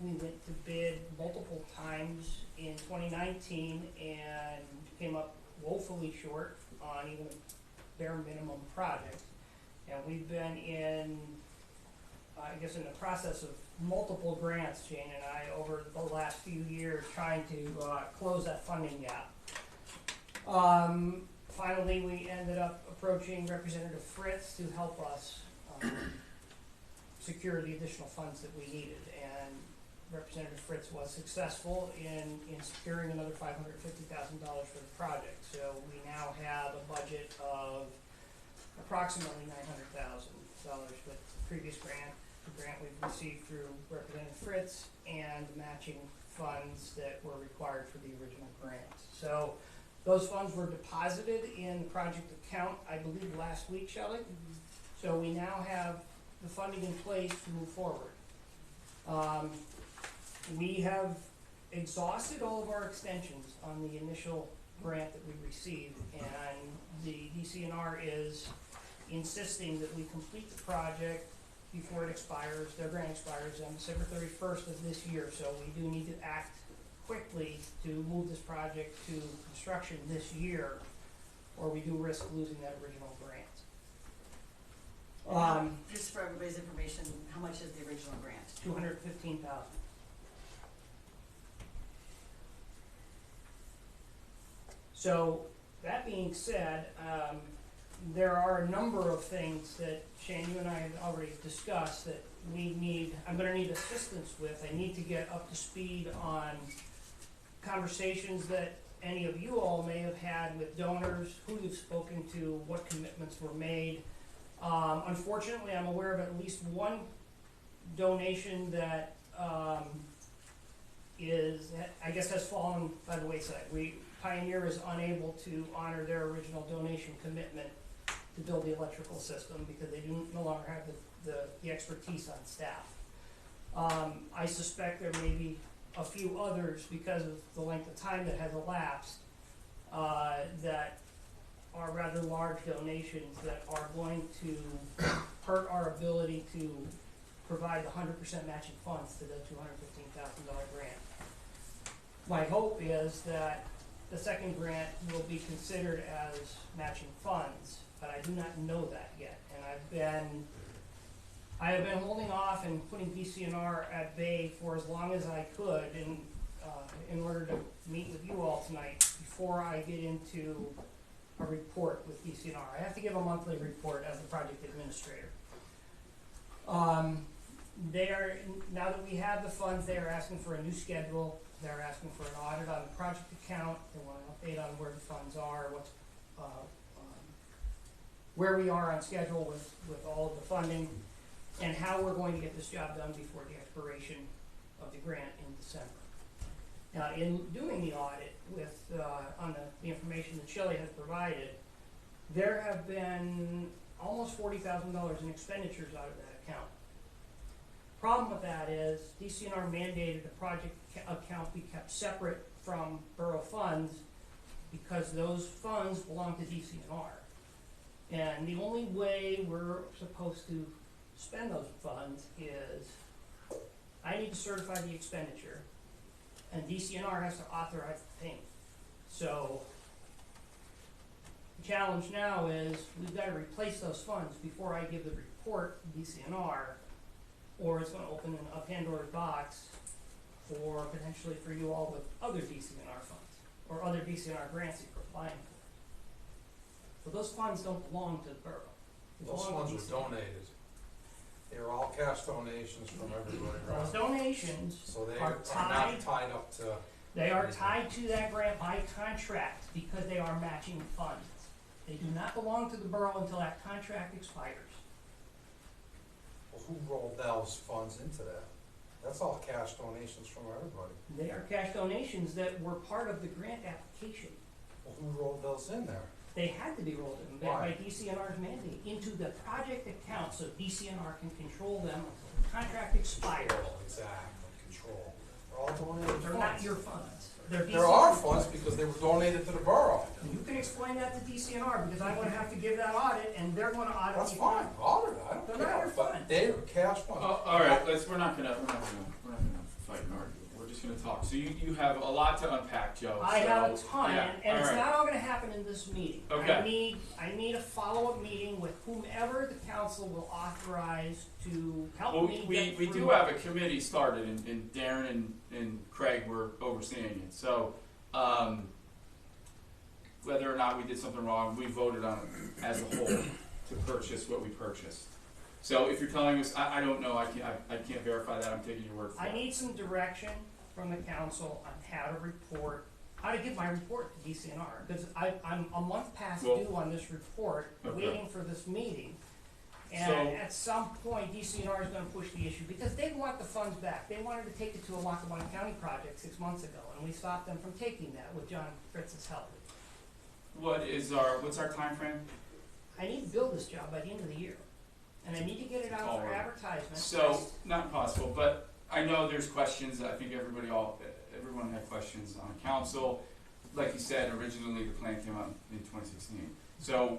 We went to bid multiple times in 2019 and came up woefully short on even a bare minimum project. And we've been in the process of multiple grants, Jane and I, over the last few years, trying to close that funding gap. Finally, we ended up approaching Representative Fritz to help us secure the additional funds that we needed. And Representative Fritz was successful in securing another $550,000 for the project. So we now have a budget of approximately $900,000 with the previous grant, the grant we've received through Representative Fritz, and the matching funds that were required for the original grant. So those funds were deposited in the project account, I believe, last week, Shelley. So we now have the funding in place to move forward. We have exhausted all of our extensions on the initial grant that we received, and the DCNR is insisting that we complete the project before it expires. Their grant expires on December 31st of this year, so we do need to act quickly to move this project to construction this year, or we do risk losing that original grant. Just for everybody's information, how much is the original grant? $215,000. So, that being said, there are a number of things that Shane, you and I have already discussed that I'm gonna need assistance with. I need to get up to speed on conversations that any of you all may have had with donors, who you've spoken to, what commitments were made. Unfortunately, I'm aware of at least one donation that has fallen by the wayside. Pioneer is unable to honor their original donation commitment to build the electrical system because they no longer have the expertise on staff. I suspect there may be a few others because of the length of time that has elapsed that are rather large donations that are going to hurt our ability to provide the 100% matching funds to the $215,000 grant. My hope is that the second grant will be considered as matching funds, but I do not know that yet. And I have been holding off and putting DCNR at bay for as long as I could in order to meet with you all tonight before I get into a report with DCNR. I have to give a monthly report as the project administrator. Now that we have the funds, they are asking for a new schedule. They're asking for an audit on the project account. They want an update on where the funds are, where we are on schedule with all of the funding, and how we're going to get this job done before the expiration of the grant in December. Now, in doing the audit on the information that Shelley has provided, there have been almost $40,000 in expenditures out of that account. Problem with that is DCNR mandated the project account be kept separate from borough funds because those funds belong to DCNR. And the only way we're supposed to spend those funds is I need to certify the expenditure and DCNR has to authorize the payment. So the challenge now is we've got to replace those funds before I give the report to DCNR, or it's going to open a Pandora's box for potentially for you all with other DCNR funds or other DCNR grants that you're applying for. So those funds don't belong to the borough. Those funds were donated. They were all cash donations from everybody, right? Those donations So they are are not tied up to. They are tied to that grant by contract because they are matching funds. They do not belong to the borough until that contract expires. Well, who rolled those funds into that? That's all cash donations from everybody. They are cash donations that were part of the grant application. Well, who rolled those in there? They had to be rolled in by DCNR's mandate into the project account so DCNR can control them until the contract expires. Exactly, control. They're all donated They're funds. not your funds. There are funds because they were donated to the borough. You can explain that to DCNR because I'm gonna have to give that audit and they're gonna audit. That's fine, audit it, I don't They're care. not your But funds. they were cash funds. All right, we're not gonna fight and argue. We're just gonna talk. So you have a lot to unpack, Joe. I so, have a ton, yeah, and it's all right. not all gonna happen in this meeting. Okay. I need a follow-up meeting with whomever the council will authorize to help Well, me we get do through. have a committee started, and Darren and Craig were overseeing it. So whether or not we did something wrong, we voted on it as a whole to purchase what we purchased. So if you're telling us, I don't know, I can't verify that. I'm taking your word for it. I need some direction from the council on how to give my report to DCNR, because I'm a month past due on this report, waiting for this meeting. And at some point, DCNR is gonna push the issue, because they want the funds back. They wanted to take it to a Lackawanna County project 6 months ago, and we stopped them from taking that with John Fritz's help. What's our time frame? I need to build this job by the end of the year, and I need to get it out for Alright. advertisement. So, not possible, but I know there's questions, I think everyone had questions on council. Like you said, originally the plan came out in 2016. So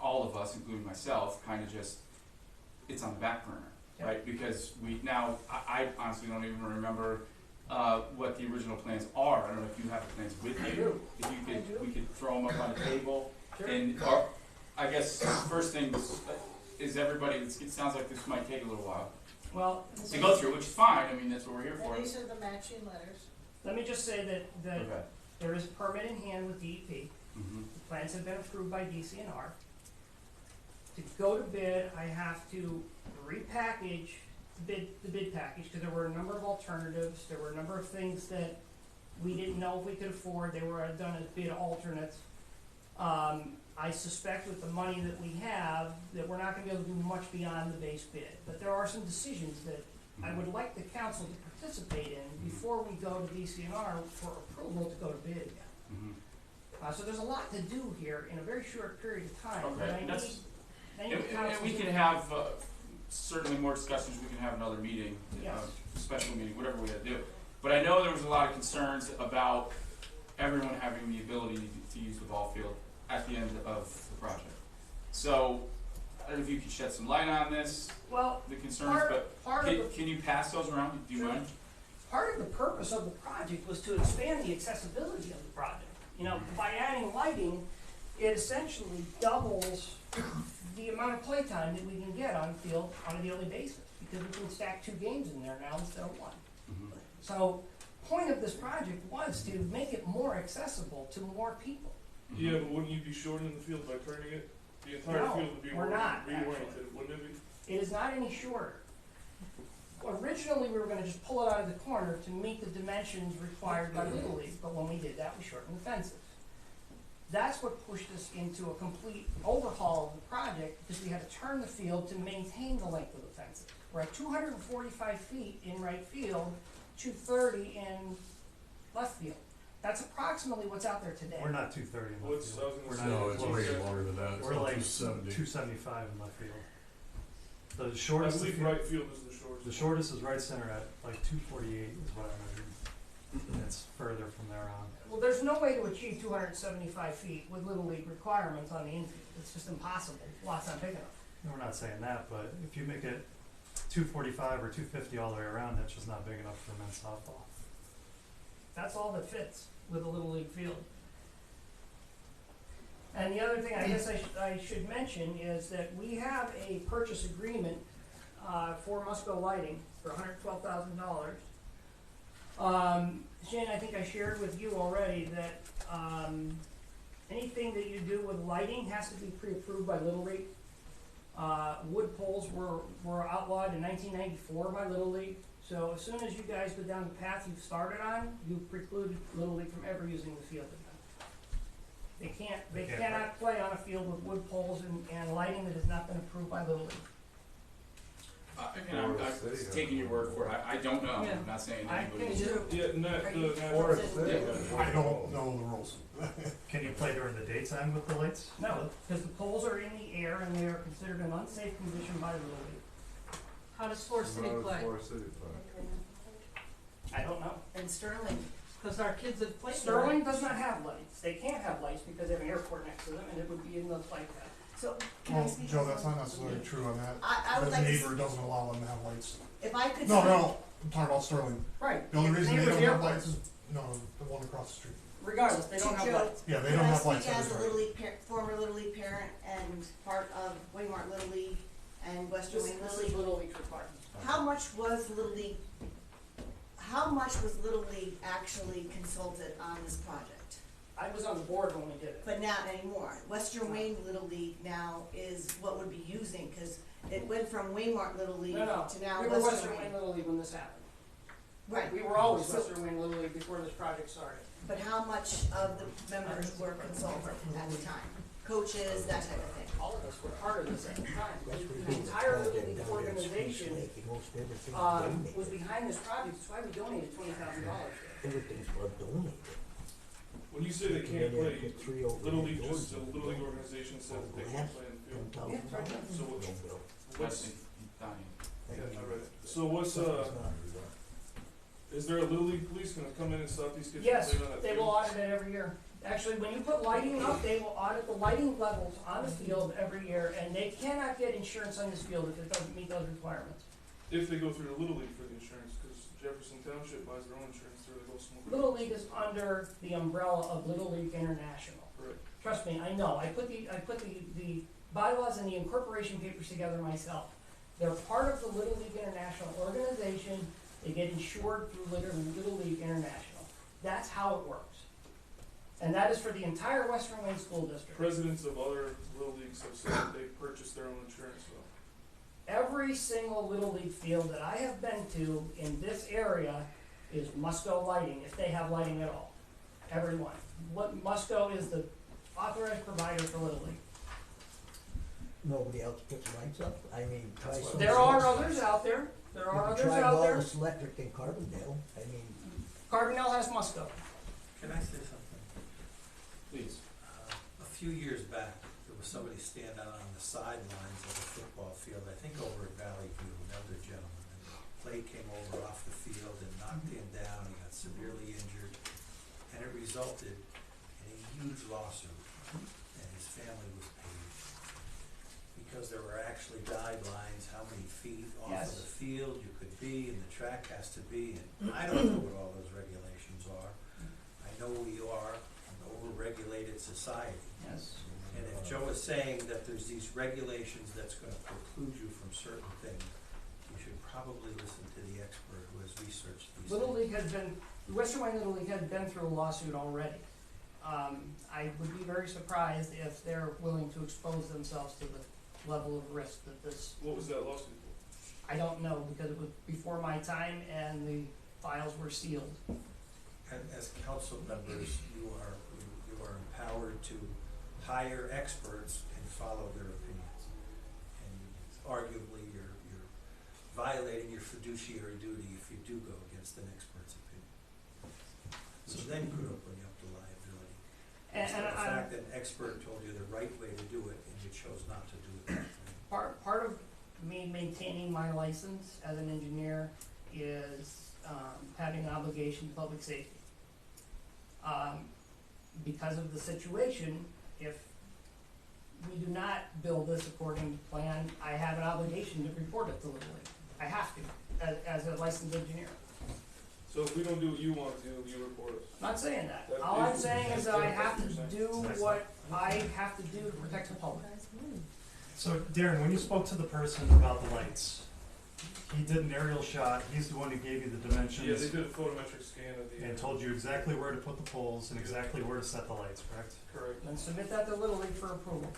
all of us, including myself, kind of just, it's on the back burner, right? Because I honestly don't even remember what the original plans are. I don't know if you have the plans with you. If you could, we could throw them up on the table. Sure. And I guess first thing is everybody, it sounds like this might take a little while Well, to go through, which is fine. I mean, that's what we're here for. And these are the matching letters. let me just say that Okay. there is a permit in hand with DEP. Mhm. The plans have been approved by DCNR. To go to bid, I have to repackage the bid package, because there were a number of alternatives, there were a number of things that we didn't know if we could afford, they were done as bid alternates. I suspect with the money that we have, that we're not gonna be able to do much beyond the base bid, but there are some decisions that I would like the council to participate in before we go to DCNR for approval to go to bid again. Mhm. So there's a lot to do here in a very short period of time, Okay, and I and need, that's- I need And council we to- can have certainly more discussions, we can have another meeting, Yes. special meeting, whatever we gotta do. But I know there was a lot of concerns about everyone having the ability to use the ball field at the end of the project. So, I don't know if you could shed some light on this, Well, the concerns, but part of can you pass those around, do you Sure. mind? part of the purpose of the project was to expand the accessibility of the project. You know, by adding lighting, it essentially doubles the amount of playtime that we can get on the field on a daily basis, because we can stack 2 games in there now instead of 1. Mhm. So, point of this project was to make it more accessible to more people. Yeah, but wouldn't you be shortening the field by turning it? The entire No, field would be we're not, reoriented, wouldn't it be? It is not any shorter. Originally, we were gonna just pull it out of the corner to meet the dimensions required by Little League, but when we did that, we shortened the fences. That's what pushed us into a complete overhaul of the project, because we had to turn the field to maintain the length of the fences. We're at 245 feet in right field, 230 in left field. That's approximately what's out there today. We're not 230 in left What's, I field. was We're gonna not. say. No, it's way longer than that. It's We're about like 270. 275 in left field. The I shortest, believe right field is the shortest. the shortest is right center at like 248 is what I measured. And it's further from there on. Well, there's no way to achieve 275 feet with Little League requirements on the infield. It's just impossible. Lots not big enough. And we're not saying that, but if you make it 245 or 250 all the way around, that's just not big enough for men's softball. That's all that fits with a Little League field. And the other thing I guess I should mention is that we have a purchase agreement for Musco Lighting for $112,000. Shane, I think I shared with you already that anything that you do with lighting has to be pre-approved by Little League. Wood poles were outlawed in 1994 by Little League. So as soon as you guys go down the path you've started on, you preclude Little League from ever using the field again. They cannot play on a field with wood poles and lighting that has not been approved by Little League. Again, I'm taking your word for it, I don't know, I'm not saying anybody. Yeah, not the. Or it's there. I don't know the rules. Can you play during the daytime with the lights? No, because the poles are in the air and they are considered an unsafe condition by Little League. How does Forest City play? I don't know. And Sterling, Cause our kids have played. there. Sterling does not have lights. They can't have lights because they have an airport next to them and it would be in the flight path. so can I Well, speak? Joe, that's not necessarily true on that. I would like to, neighbor doesn't allow them to have lights. if I could. No, I'm talking about Sterling. Right. The only reason they Neighbor's don't have airport. lights is, no, the one across the street. Regardless, they don't To have Joe, lights. Yeah, they don't have lights. Can I that speak is as a right. Little League former Little League parent and part of Waymart Little League and Western Wayne Little League? Little League's requirement. How much was Little League actually consulted on this project? I was on the board when we did it. But not anymore. Western Wayne Little League now is what would be using, cause it went from Waymart Little League No, to now we were Western Western Wayne. Wayne Little League when this happened. Right. We were always So- Western Wayne Little League before this project started. But how much of the members were consulted at the time? Coaches, that type of thing? All of us were part of this at the time. The entire Little League organization was behind this project. That's why we donated $20,000. Everything's blood donated. When you say they can't And then play, put 3 over Little the League doors just, the and Little League organization says that they can't play in the field. Yeah, it's right there. So That's what's, dying. I Yeah, mean, I read it. So what's, something's not- is there a Little League police gonna come in and stop these kids from Yes, playing on that they field? will audit it every year. Actually, when you put lighting up, they will audit the lighting levels on the field every year, and they cannot get insurance on this field if it doesn't meet those requirements. If they go through the Little League for the insurance, cause Jefferson Township buys their own insurance through the Go Smoke. Little League is under the umbrella of Little League International. Correct. Trust me, I know. I put the bylaws and the incorporation papers together myself. They're part of the Little League International organization. They get insured through Little League International. That's how it works. And that is for the entire Western Wayne School District. Presidents of other Little Leagues have said that they purchased their own insurance, so. Every single Little League field that I have been to in this area is Musco Lighting, if they have lighting at all. Every one. What Musco is the authorized provider for Little League. Nobody else puts lights up, I mean, try That's what- some. There are others out there. There are others Try out there. Wallace Electric in Carbondale, I mean, Carbondale has Musco. Can I say something? Please. A few years back, there was somebody standing on the sidelines of a football field, I think over at Valley View, an elder gentleman, and the play came over off the field and knocked him down, he got severely injured, and it resulted in a huge lawsuit, and his family was paid. Because there were actually guidelines, how many feet off Yes. of the field you could be, and the track has to be, and I don't know what all those regulations are. I know we are an over-regulated society. Yes. And if Joe is saying that there's these regulations that's gonna preclude you from certain things, you should probably listen to the expert who has researched these Little things. League has been, Western Wayne Little League has been through a lawsuit already. I would be very surprised if they're willing to expose themselves to the level of risk that this, What was that lawsuit for? I don't know, because it was before my time and the files were sealed. And as council members, you are empowered to hire experts and follow their opinions. And arguably, you're violating your fiduciary duty if you do go against an expert's opinion. So then could open you up to liability. And The I, fact that an expert told you the right way to do it and you chose not to do it that way. part of me maintaining my license as an engineer is, having an obligation to public safety. Because of the situation, if we do not build this according to plan, I have an obligation to report it to Little League. I have to, as a licensed engineer. So if we don't do what you want to do, you report us. I'm not saying that. That All I'm is- saying is that I have to that's do what I have to do to protect the public. So Darren, when you spoke to the person about the lights, he did an aerial shot, he's the one who gave you the Yeah, they dimensions did a photometric scan of the. and told you exactly where to put the poles and exactly where to set the lights, correct? Correct. And submit that to Little League for approval.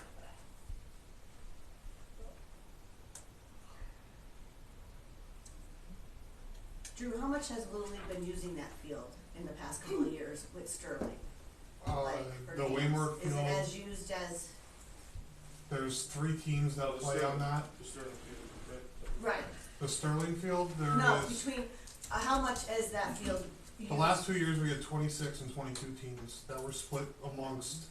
Drew, how much has Little League been using that field in the past couple of years with Sterling? Like, for The games? Waymart Is it field, as used as, there's 3 teams that The play on Sterling- that. The Sterling field, right? right, The Sterling field, there no, is, between, how much is that field used? the last 2 years, we had 26 and 22 teams that were split amongst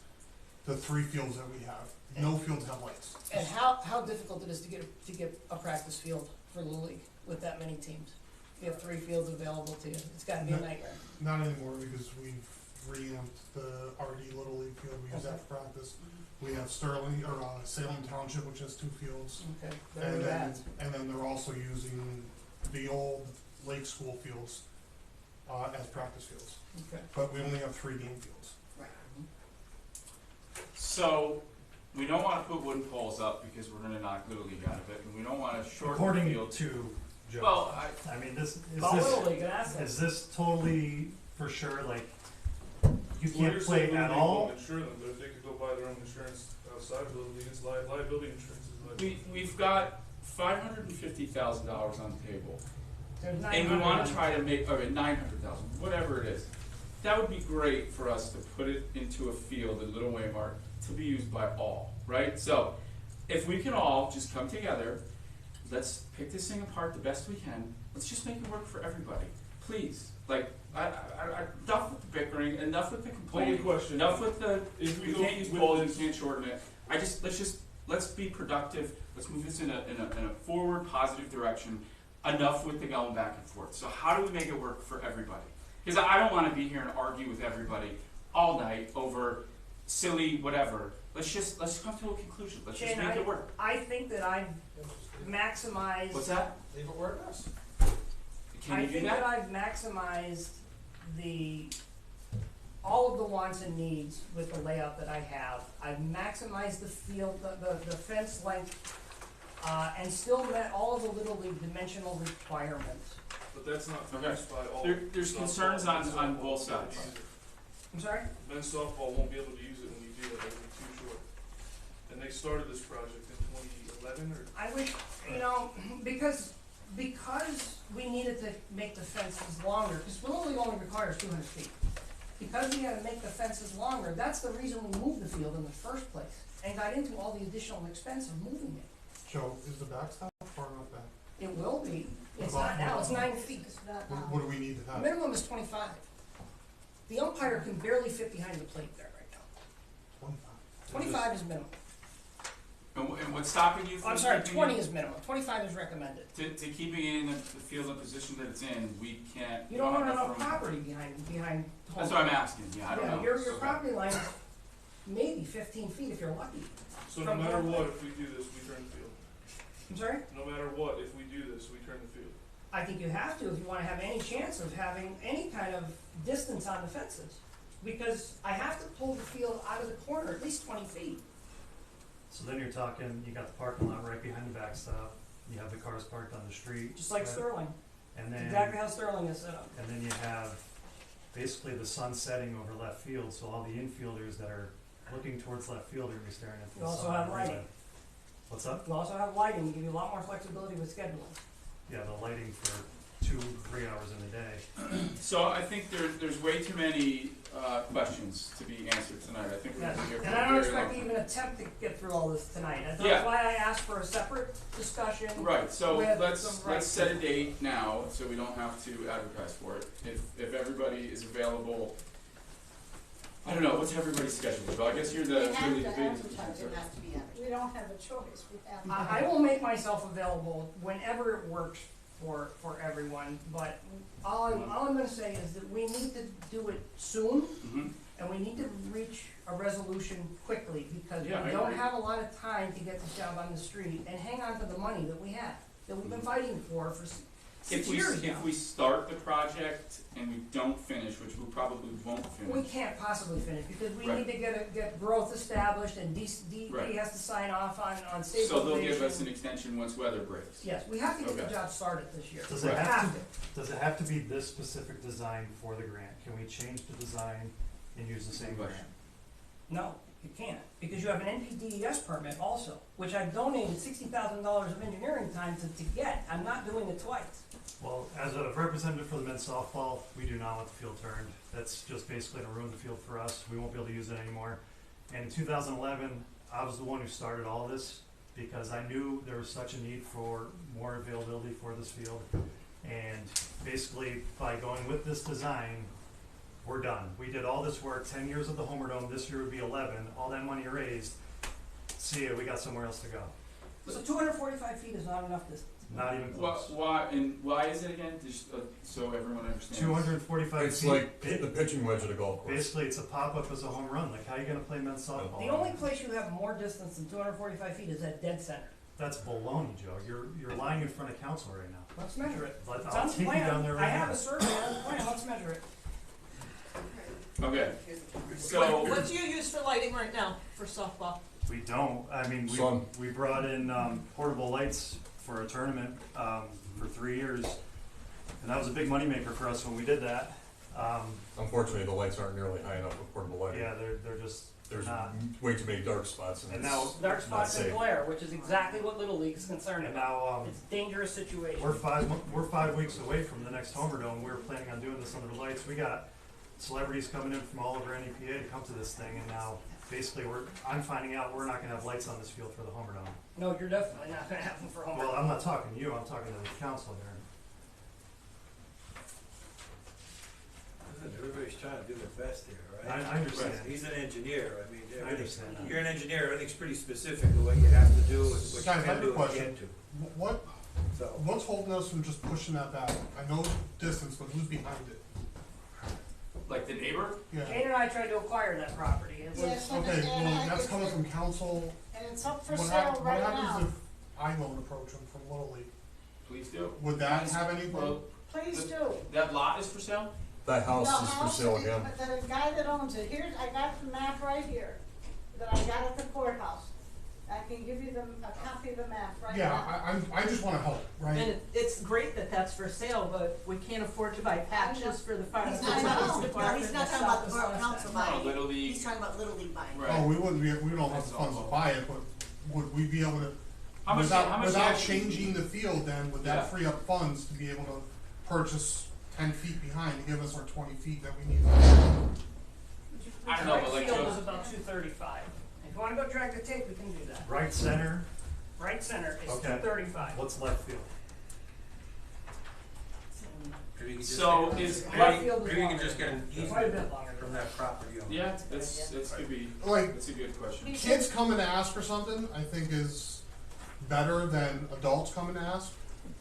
the 3 fields that we have. No fields have lights. And how difficult it is to get a practice field for Little League with that many teams? You have 3 fields available to you, it's gotta be a nightmare. Not anymore because we've reamped the RD Little League field, we use that for practice. We have Sterling, or Salem Township, which has 2 fields. Okay, better And than then, that. and then they're also using the old Lake School fields, as practice fields. Okay. But we only have 3 game fields. Right. So, we don't wanna put wooden poles up because we're gonna knock Little League out of it, and we don't wanna shorten the According field. to Joe. Well, I mean, this, Call Little League and ask them. is this totally for sure, like, you Well, can't you're play saying Little at League all? won't insure them, but if they could go buy their own insurance outside of Little League, it's liability insurance is liability. we've got $550,000 on the table. There's And we 900 wanna on it. try to make, okay, 900,000, whatever it is. That would be great for us to put it into a field in Little Waymart to be used by all, right? So, if we can all just come together, let's pick this thing apart the best we can, let's just make it work for everybody, please. Like, enough with the bickering, enough with the complaining, Only question. enough with the, If we we go can't use with poles, this- we can't shorten it. Let's let's be productive, let's move this in a forward, positive direction, enough with the going back and forth. So how do we make it work for everybody? Because I don't want to be here and argue with everybody all night over silly whatever. Let's come to a conclusion. Let's just Shane, make it work. I think that I've maximized. What's that? Leave it where it is. Can you do I think that? that I've maximized all of the wants and needs with the layout that I have. I've maximized the field, the fence length, and still met all of the Little League dimensional requirements. But that's not Okay. finished by all. There's softball. concerns Men's on softball both won't be able to sides. use it. I'm sorry? Men's softball won't be able to use it when you do that, it'll be too short. And they started this project in 2011 or? I wish, because we needed to make the fences longer, because Little League only requires 200 feet. Because we had to make the fences longer, that's the reason we moved the field in the first place, and got into all the additional expense of moving it. Joe, is the backstop far enough back? It will be, it's not now, it's 9 feet. It's not What, now. what do we need to The have? minimum is 25. The umpire can barely fit behind the plate there right now. 25. 25 is minimum. And what's stopping you from I'm sorry, keeping 20 it, is minimum, 25 is recommended. to keeping it in the field and position that it's in? We can't. You don't have own enough room. property behind home. That's what I'm asking. Yeah, I don't know. Your Okay. property line is maybe 15 feet if you're lucky. So no From matter your what, plate. if we do this, we turn the field. I'm sorry? No matter what, if we do this, we turn the field. I think you have to if you wanna have any chance of having any kind of distance on the fences. Because I have to pull the field out of the corner at least 20 feet. So then you're talking, you got the parking lot right behind the backstop, you have the cars parked on the street. Just like right? Sterling. And then, Exactly how Sterling is set up. and then you have basically the sun setting over left field, so all the infielders that are looking towards left field are gonna be staring into You the sun. also have every lighting. day. What's up? You also have lighting, to give you a lot more flexibility with scheduling. Yeah, the lighting for 2-3 hours in a day. So I think there's way too many questions to be answered tonight. I think we're Yes. gonna be here for And a I don't very expect long to time. even attempt to get through all this tonight. That's Yeah. why I asked for a separate discussion. Right, so with let's some right set a people. date now, so we don't have to advertise for it. If everybody is available, I don't know, what's everybody's schedule? Well, I guess you're the, We really have the to biggest. advertise, it has to be advertised. We don't have a choice, we have to. I will make myself available whenever it works for everyone, but all I'm gonna say is that we need to do it soon, Mhm. and we need to reach a resolution quickly, because we Yeah, I don't agree. have a lot of time to get this job on the street, and hang on to the money that we have, that we've been fighting for 6 years now. If we start the project and we don't finish, which we probably won't We finish, can't possibly finish, because we Right. need to get growth established, and DEP Right. has to sign off on so stabilization. they'll give us an extension once weather breaks. Yes, we have to get the Okay. job started this year. Does We it have to. Does it have to be this specific design for the grant? Can we change the design and use the same grant? No, you can't, because you have an NPDES permit also, which I've donated $60,000 of engineering time to get. I'm not doing it twice. Well, as a representative for the men's softball, we do not want the field turned. That's just basically gonna ruin the field for us. We won't be able to use it anymore. And in 2011, I was the one who started all this because I knew there was such a need for more availability for this field. And basically, by going with this design, we're done. We did all this work, 10 years of the Homer Dome, this year would be 11, all that money raised. See ya, we got somewhere else to go. So 245 feet is not enough distance. Not even close. Why is it again? Just, so everyone understands. 245 It's feet. like hitting the pitching wedge at a golf course. Basically, it's a pop-up as a home run. Like, how you gonna play men's softball? The only place you have more distance than 245 feet is at dead center. That's baloney, Joe. You're lying in front of council right now. Let's measure it. Let- It's I'll on the take you plan. down there right I have now. a survey on the plan, let's measure it. Okay, so, What do you use for lighting right now for softball? We don't. I mean, Sun. we brought in portable lights for a tournament for 3 years, and that was a big moneymaker for us when we did that. Unfortunately, the lights aren't nearly high enough with portable lighting. Yeah, they're just There's not. way too many dark spots, and And it's now- Dark not spots and safe. glare, which is exactly what Little League is concerned And about. now It's a dangerous situation. we're 5 weeks away from the next Homer Dome. We're planning on doing this under the lights. We got celebrities coming in from all over NEPA to come to this thing, and now basically I'm finding out we're not gonna have lights on this field for the Homer Dome. No, you're definitely not gonna have them for home. Well, I'm not talking to you. I'm talking to the council here. Everybody's trying to do their best here, I right? understand. He's an engineer, I mean, I understand that. you're an engineer, everything's pretty specific, of what you have to do and what you Guys, I can have a do and question. can't do, What, so. what's holding us from just pushing that back? I know distance, but who's behind it? Like the neighbor? Yeah. Jane and I tried to acquire that property. It was, Yes, and, Okay, and well, I that's could coming say- from council. and it's up for What sale right What now. happens if I go and approach them from Little League? Please do. Would that have anything? Well, Please do. that lot is for sale? That The house, the guy that owns it, here's, I got the map right here, that I got at the courthouse. I can give you a copy of the map right Yeah, now. I just wanna help, right? And it's great that that's for sale, but we can't afford to buy patches for the fire. He's department, not, police no, department, he's not the talking about the South borough and council South. buying Little it. League. He's talking about Little League buying it. Right. Oh, we don't have the funds to buy it, but would we be able to, How much without actually- changing the field then, would Yeah. that free up funds to be able to purchase 10 feet behind to give us our 20 feet that we need? I don't know, the but right like field Joe- was about 235. If you wanna go drag the tape, we can do that. Right center, Right center is Okay. 235. what's left field? Maybe you could just So get- is, maybe- Right field is maybe you longer. can just get an Quite a easement bit longer. from that property owner. yeah, that's could be, Like, that's a good question. kids coming to ask for something, I think is better than adults coming to ask,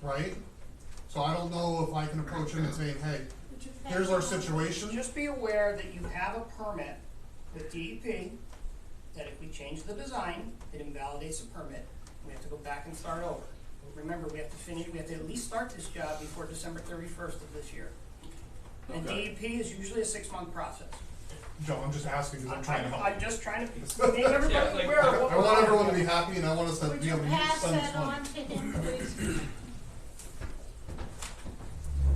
right? So I don't know if I can approach him and say, hey, here's our situation. Just be aware that you have a permit with DEP, that if we change the design, it invalidates the permit. We have to go back and start over. Remember, we have to at least start this job before December 31st of this year. And Okay. DEP is usually a 6-month process. Joe, I'm just asking because I'm trying to help. I'm just trying to make everybody Yeah, like- aware of what I we're want doing. everyone to be happy and I want us to Would be you able to use pass spend this that money. on to him, please?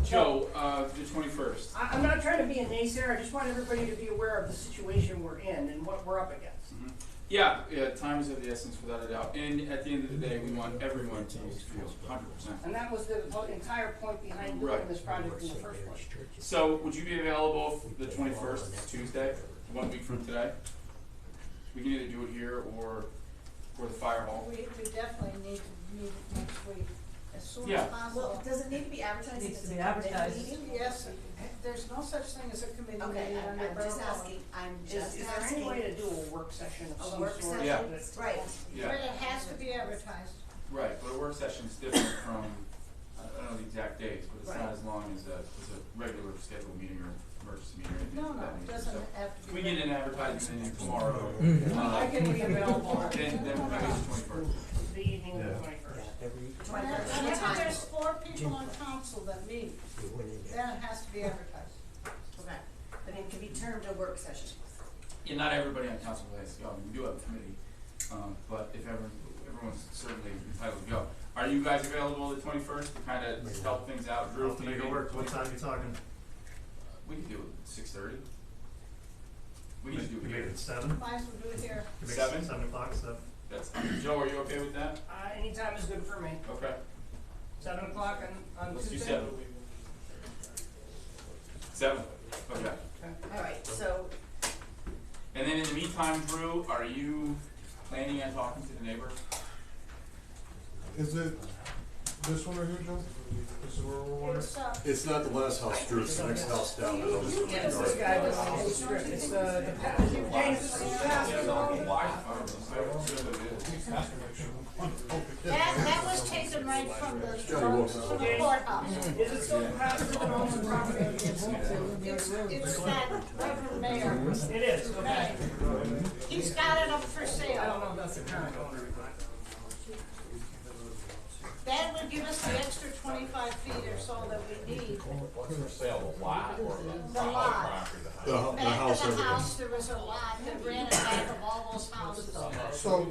Joe, the 21st. I'm not trying to be a naysayer, I just want everybody to be aware of the situation we're in and what we're up against. Yeah, time is of the essence without a doubt. And at the end of the day, we want everyone to use the field, 100%. And that was the entire point behind doing Right. this project in the first place. So would you be available the 21st, Tuesday, 1 week from today? We can either do it here or the fire hall. We definitely need to meet it next week, as soon Yeah. as possible. Well, does it need to be advertised? Needs as to be a committee advertised. meeting? Yes, there's no such thing as a committee Okay, meeting under I'm just borough code. asking, I'm Is just there any way asking. to do a work session of A some work sort? session? Yeah. Right. Yeah. But it has to be advertised. Right, but a work session is different from, I don't know the exact dates, but it's Right. not as long as a regular scheduled meeting or emergency meeting or anything No, of no, that it nature. doesn't So have to if be. we get an advertisement in tomorrow, I can be available then we'll make it the 21st. the evening of the 21st. Whenever there's 4 people on council that meet, then it has to be advertised. Okay, but it can be termed a work session. Yeah, not everybody on council has to go, we do have a committee, but if everyone's certainly entitled to go. Are you guys available the 21st to kind of help things out? We'll have to make it work, what time are you talking? We could do it 6:30. We can just do it Make here. it 7? Might as well do it here. Can make 7? 7 o'clock, 7. That's, Joe, are you okay with that? Anytime is good for me. Okay, 7 o'clock on let's do Tuesday? 7. 7, okay. All right, so And then in the meantime, Drew, are you planning on talking to the neighbor? Is it this one right here, Joe? This is where we're wondering? It's not the last house, Drew, it's the next house down. Yeah, it's this guy, it's the That was taken right from the courthouse. Is it still the pastor that owns the property? It's that Reverend Mayor. It is, okay. He's got it up for I don't sale. know if that's the current owner. That would give us the extra 25 feet or so that we need. What's for sale, a lot or The lot. the Back house of the over house, there was a lot that ran in back of all those houses. So,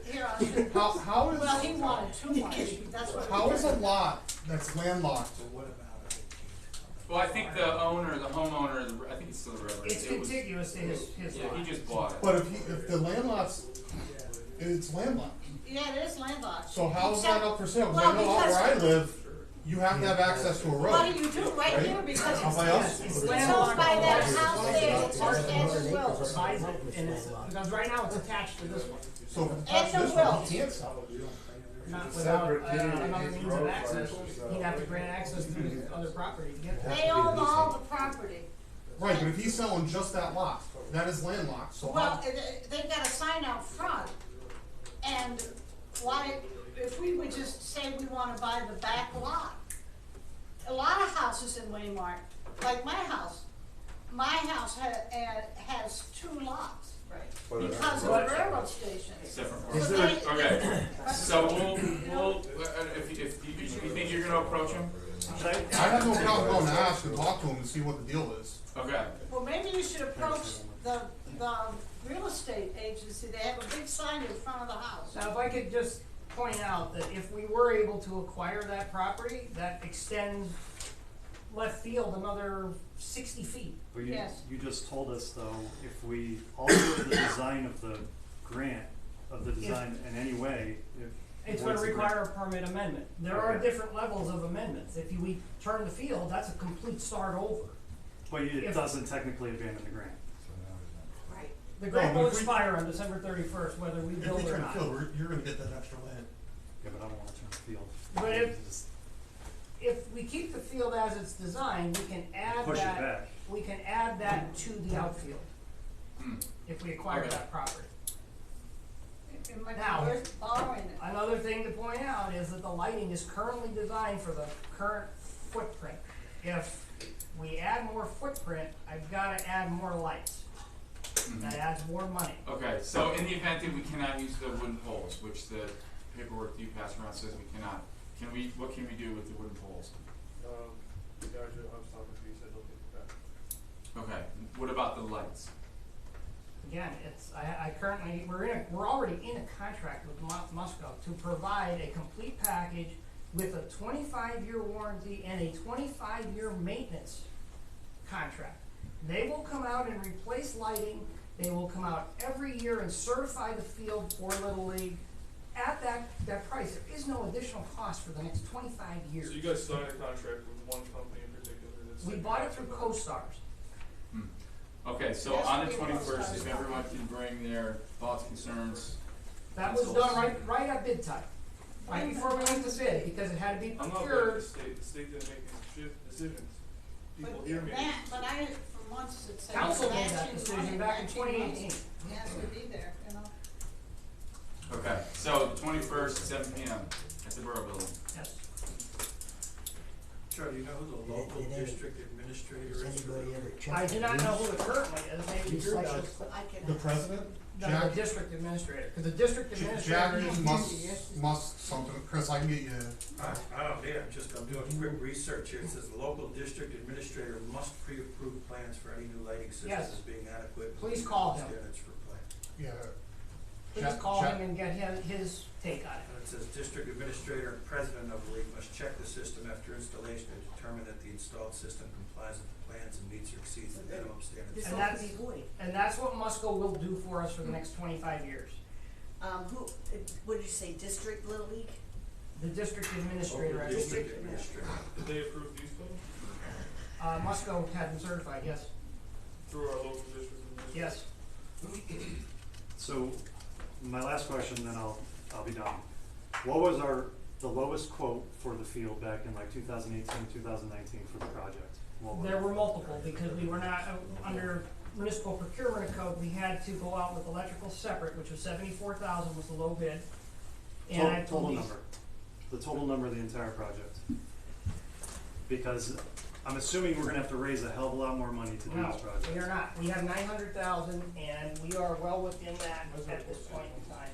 Here, I'll show- how well, he is, wanted too much, that's what. how is a lot that's landlocked? Well, I think the homeowner, I think it's still the railroad. It's It was- contiguous to his Yeah, he lot. just bought it. But if the landlots, it's landlocked, Yeah, it is landlocked. so how is that Except- up for sale? 'Cause I well, know out where I because- live, you have to have access to a What road. do you do right here, because Out it's, by us? it's owned by that house there, it's owned as a will. Buys it, and it's, because right now it's attached to this one. So if it's And attached to the this one, will. you can't sell it. Not without another means of access. He'd have to grant access to his other property to get there. They own all the property. Right, but if he's selling just that lot, that is landlocked, so Well, they've got a sign out front, and why, if we would just say we wanna buy the back lot. A lot of houses in Waymart, like my house has 2 lots, Right. because of the railroad station. Different So parts. they- Okay, so we'll, if you think you're gonna approach him? I have no problem going to ask and talk to him and see what the deal is. Okay, Well, maybe you should approach the real estate agency, they have a big sign in front of the house. Now, if I could just point out that if we were able to acquire that property, that extends left field another 60 feet. But you, Yes. you just told us though, if we alter the design of the grant, in any way, if. It's voids gonna the grant- require a permit amendment. There are Okay. different levels of amendments. If we turn the field, that's a complete start over. But it if- doesn't technically abandon the grant. Right. The grant but will if we- expire on December 31st, whether we If build we or turn the not. field, you're gonna get that extra land. Yeah, but I don't wanna turn the field. But if we keep the field as it's designed, we can add Push it that, back. we can add that to the outfield Hmm. if we acquire Okay. that property. It might Now- be worth borrowing it. Another thing to point out is that the lighting is currently designed for the current footprint. If we add more footprint, I've gotta add more lights. That adds more money. okay, so in the event that we cannot use the wooden poles, which the paperwork that you pass around says we cannot, what can we do with the wooden poles? The guy I was talking to, he said he'll take it back. Okay, what about the lights? Again, I currently, we're already in a contract with Musco to provide a complete package with a 25-year warranty and a 25-year maintenance contract. They will come out and replace lighting, they will come out every year and certify the field for Little League at that price. There is no additional cost for the next 25 years. So you guys signed a contract with one company in particular that's. We bought it through CoStars. Okay, so Yes, on the we will 21st, start if it. everyone can bring their thoughts, concerns. That was done right at bid time, right before we went to bid, because it had to be I'm not procured. blaming the state didn't make any decisions. People But hear me. but for once it said. Council made that matching decision money, back in matching 2018. money. It has to be there, you know? Okay, so the 21st, 7 p.m. at the Borough Building. Yes. Charlie, you know who the local Did any- district administrator Does is? anybody ever check? I do not know who it currently is, maybe These Drew sections- does. I can. The president, No, Jack, the district administrator, because the district administrator Jackie is. must something, Chris, I can get you, Oh, yeah, I'm doing quick research here. It says the local district administrator must pre-approve plans for any new lighting systems Yes. as being adequate. Please call him. Standards for plan. yeah. Please Jack- call Jack- him and get his take on it. And it says district administrator and president of the league must check the system after installation to determine that the installed system complies with the plans and meets or exceeds the minimum standards. This And all that's- could be void. And that's what Musco will do for us for the next 25 years. What did you say, District Little League? The district administrator, I Local district believe. administrator. Did they approve these things Musco had them certified, yes, through our local district? yes. So, my last question, then I'll be done. What was the lowest quote for the field back in like 2018, 2019 for the project? What was There it? were multiple, because we were not, under municipal procurement code, we had to go out with electrical separate, which was 74,000 was the low bid. And I Total told number, the total number of the entire project. Because I'm assuming we're gonna have to raise a hell of a lot more money to do No, this project. we are not. We have 900,000 and we are well within that at this point in time.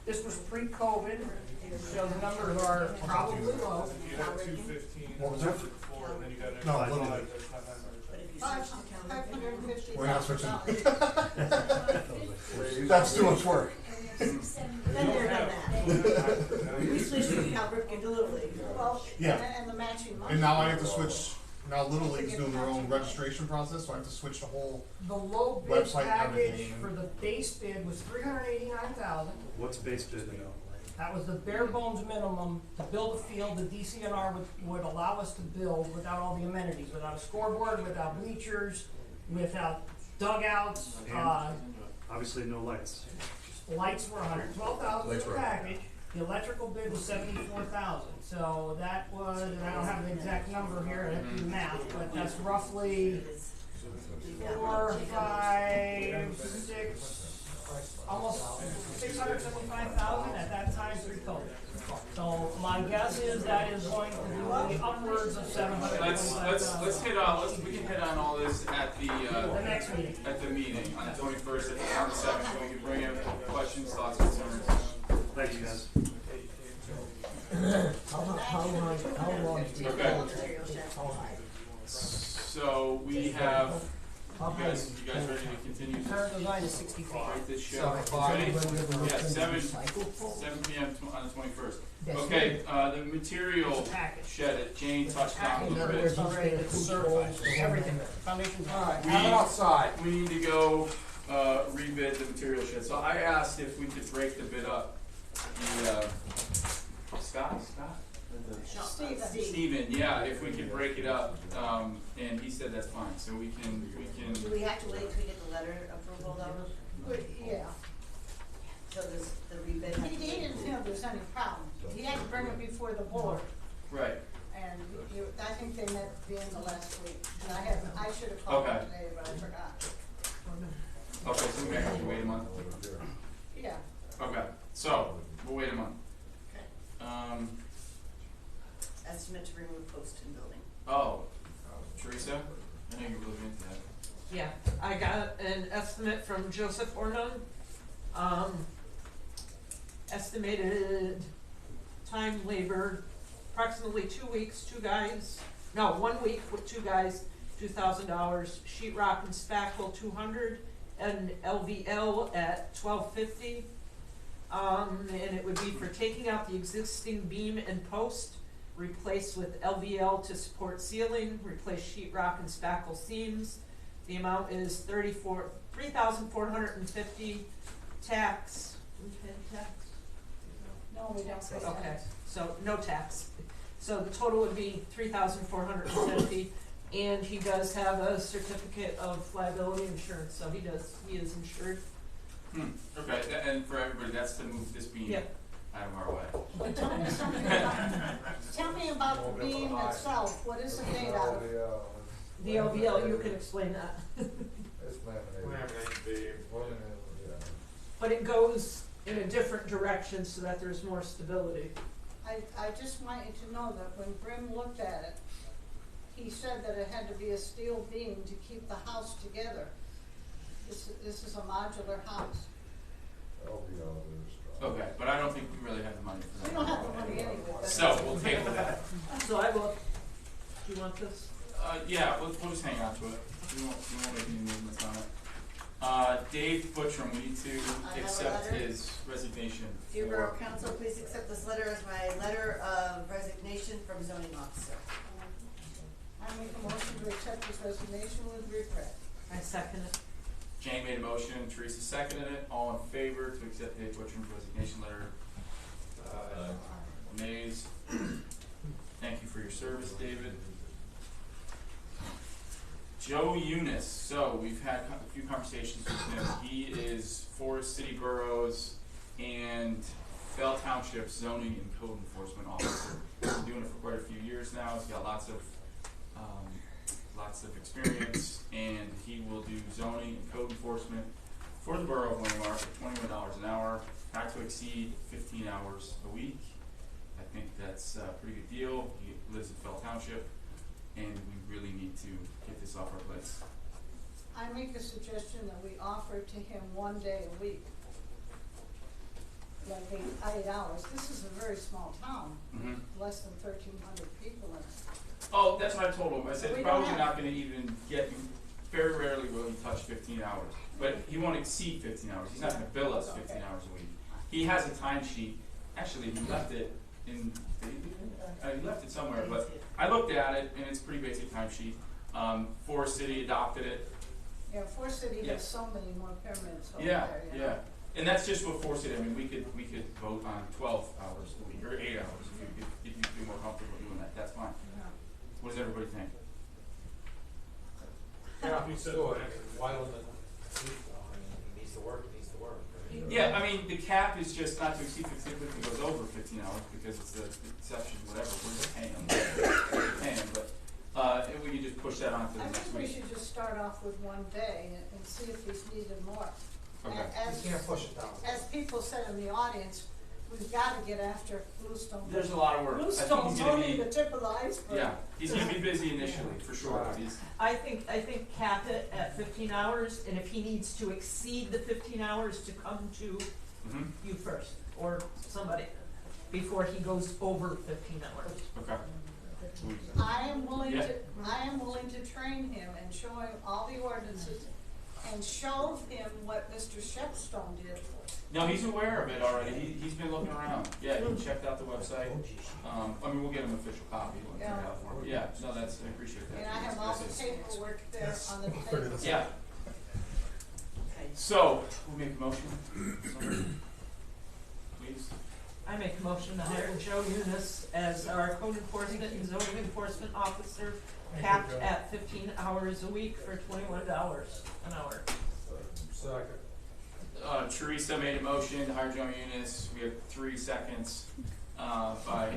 This was pre-COVID, so the numbers are probably low. You had 215 What was that? before, and then you got an No, extra Little five, League. that's not that much. But if you switch to calendar. We're not switching. $550,000. That's too much work. Then they're done that. We switched from Calvert to Little League. Well, Yeah. and the matching money. And now I have to switch, now Little League's doing their own registration process, so I have to switch the whole, The low bid Website and package everything. for the base bid was 389,000. What's base bid? That was the bare bones minimum to build a field the DCNR would allow us to build without all the amenities, without a scoreboard, without bleachers, without dugouts, Obviously, no lights. lights were $112,000 Lights for the were- package. The electrical bid was 74,000, so that was, and I don't have an exact number here, I have to do the math, but that's roughly 4, 5, 6, almost 675,000 at that time pre-COVID. So my guess is that is going to be upwards of 725,000. Let's we can hit on all this at the next meeting. At the meeting on the 21st, on the 7th, we can bring in questions, thoughts, concerns. Thanks, guys. How long is the Okay. Material shed. how high? So we have, you guys ready to continue? Current design is 60 feet. Write this shit. Yeah, 7 p.m. On the 21st. Okay, the material Package. shed that Jane touched on a Package, in little other bit. words, already it's certified, everything, foundation's Alright, on. have it outside. We need to go rebid the material shed. So I asked if we could break the bid up. The Scott? Steven, yeah, if we could break it up, and he said that's fine, so we can. Do we have to wait till we get the letter approval though? Yeah, So does the rebid have to he didn't feel there's any problem. He had to bring it before the board, Right, and I think they met at the end of last week. And I should have called him Okay. today, but I forgot. okay, so we may have to wait a month. Yeah. Okay, so, we'll wait a month. Okay. Estimate to remove post in building. Oh, Teresa, I know you're really into that. Yeah, I got an estimate from Joseph Ornon. Estimated time labor, approximately 2 weeks, 1 week with 2 guys, $2,000, sheetrock and spackle 200, and LVL at $1,250. And it would be for taking out the existing beam and post, replace with LVL to support ceiling, replace sheetrock and spackle seams. The amount is $3,450 tax. Do we pay tax? No, we don't say that. Okay, so no tax. So the total would be $3,450, and he does have a certificate of liability insurance, so he is insured. Okay, and for everybody, that's to move this beam Yep. out of our way. But tell me about the beam itself. What is it made out of? The LVL, you can explain that. But it goes in a different direction so that there's more stability. I just want you to know that when Brim looked at it, he said that it had to be a steel beam to keep the house together. This is a modular house. Okay, but I don't think we really have the money for that. We don't have the money anyway. but- So, we'll table that. So I will, do you want this? Yeah, we'll just hang on to it. We won't make any movements on it. Dave Butchram, we need to I have a accept letter. his resignation. Dear for- Borough Council, please accept this letter as my letter of resignation from zoning officer. I make a motion to accept this resignation with regret. I second it. Jane made a motion, Teresa seconded it. All in favor to accept Dave Butchram's resignation letter? Nays. Thank you for your service, David. Joe Eunice, so we've had a few conversations with him. He is Forest City Boroughs and Bell Township zoning and code enforcement officer. He's been doing it for quite a few years now. He's got lots of experience, and he will do zoning and code enforcement for the borough of Waymart for $21 an hour, not to exceed 15 hours a week. I think that's a pretty good deal. He lives in Bell Township, and we really need to get this off our plates. I make a suggestion that we offer to him 1 day a week. Like 8 hours. This is a very small town, Mm-hmm. less than 1,300 people in it. Oh, that's what I told him. I said, We he's don't probably have- not gonna even get, very rarely will he touch 15 hours. But he won't exceed 15 hours. He's not gonna bill us 15 hours a week. He has a timesheet. Actually, he left it in, did he leave it? He left it somewhere, but I looked at it, and it's a pretty basic timesheet. Forest City adopted it. Yeah, Forest City Yeah. has so many more permits over Yeah, there, you know. yeah. And that's just what Forest City, I mean, we could vote on 12 hours a week, or 8 hours, if you feel more comfortable doing that, that's fine. Yeah. What does everybody think? Yeah, let's do it. Why limit it? He needs to work, he needs to work, right? Yeah, I mean, the cap is just not to exceed 15, if it goes over 15 hours, because it's the exception, whatever, we're just paying them, but, we can just push that on to the I next think we week. should just start off with one day and see if he's needed more. Okay. As, You can't push it down. as people said in the audience, we've gotta get after Bluestone. There's a lot of work. I think Bluestone's he's gonna only be, the tip of the iceberg. yeah, he's gonna be busy initially, for sure. He's, I think cap it at 15 hours, and if he needs to exceed the 15 hours to come to mhm, you first, or somebody, before he goes over 15 hours. okay. I am willing Yeah. to train him and show him all the ordinances and show him what Mr. Shepstone did. No, he's aware of it already. He's been looking around. Yeah, he checked out the website. I mean, we'll get him an official copy. We'll print it out for him. Yeah, no, I appreciate that. And I have all the That's- paperwork there on the table. Yeah, Okay. so, we'll make a motion. Please. I make a motion to hire Joe Eunice as our code enforcement and zoning enforcement officer, capped at 15 hours a week for $21 an hour. Second. Teresa made a motion to hire Joe Eunice. We have 3 seconds, by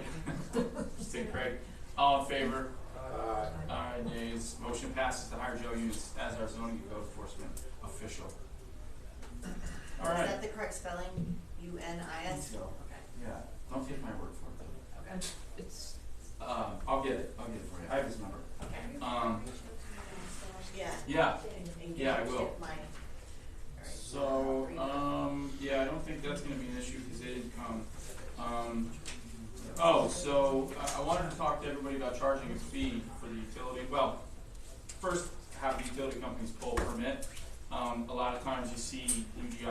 Mr. Craig. All in favor? Aye, nays. Motion passes to hire Joe Eunice as our zoning and code enforcement official. All Is right. that the correct spelling? UNIS? So, Okay. yeah, don't take my word for it. And it's, I'll get it for you. I have his number. Okay. Yeah. Yeah, And yeah, I get will. mine. All right. So, I'll read it. yeah, I don't think that's gonna be an issue because they didn't come. Oh, so I wanted to talk to everybody about charging a fee for the utility. Well, first, have the utility companies pull a permit. A lot of times you see,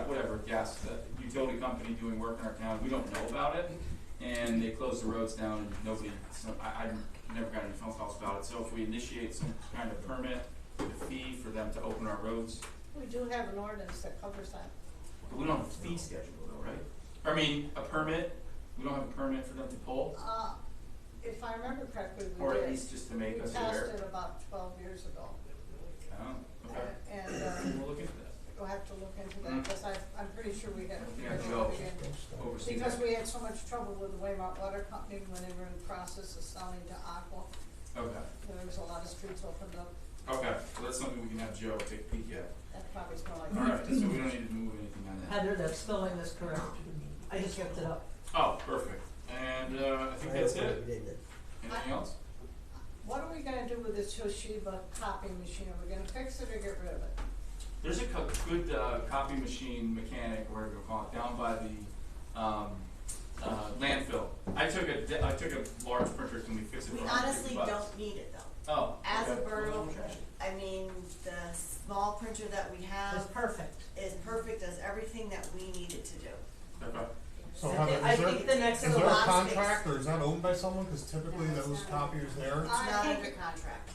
whatever, gas, the utility company doing work in our town, we don't know about it. And they close the roads down and nobody, I never got any phone calls about it. So if we initiate some kind of permit, with a fee for them to open our roads, We do have an ordinance that covers that. but we don't have a fee schedule though, right? I mean, a permit, we don't have a permit for them to pull, If I remember correctly, we or at did. least just to make us We passed aware. it about 12 years ago. Oh, okay. And, We'll look into that. we'll have to look into that, Mhm. because I'm pretty sure we had. Yeah, Joe. Oversee Because that. we had so much trouble with the Waymart Water Company when they were in the process of selling to Aqua. Okay, There was a lot of streets opened up. okay, so that's something we can have Joe take a peek at. That probably smelled like. Alright, so we don't need to move anything on that. Heather, that spelling is correct. I just looked it up. Oh, perfect. And, I think that's it. Anything else? What are we gonna do with this Toshiba copying machine? Are we gonna fix it or get rid of it? There's a good, copy machine mechanic, whatever you call it, down by the, landfill. I took a large printer, can we fix it We for $150? honestly don't need it though. Oh, As a okay. borough, I mean, the small printer that we It's have perfect. is perfect, does everything that we need it to do. Okay. So I Heather, thi- I is there, think the next is there a a lot of space. contract or is that owned by someone? Cause typically those copiers there, It's I not think under it- contract.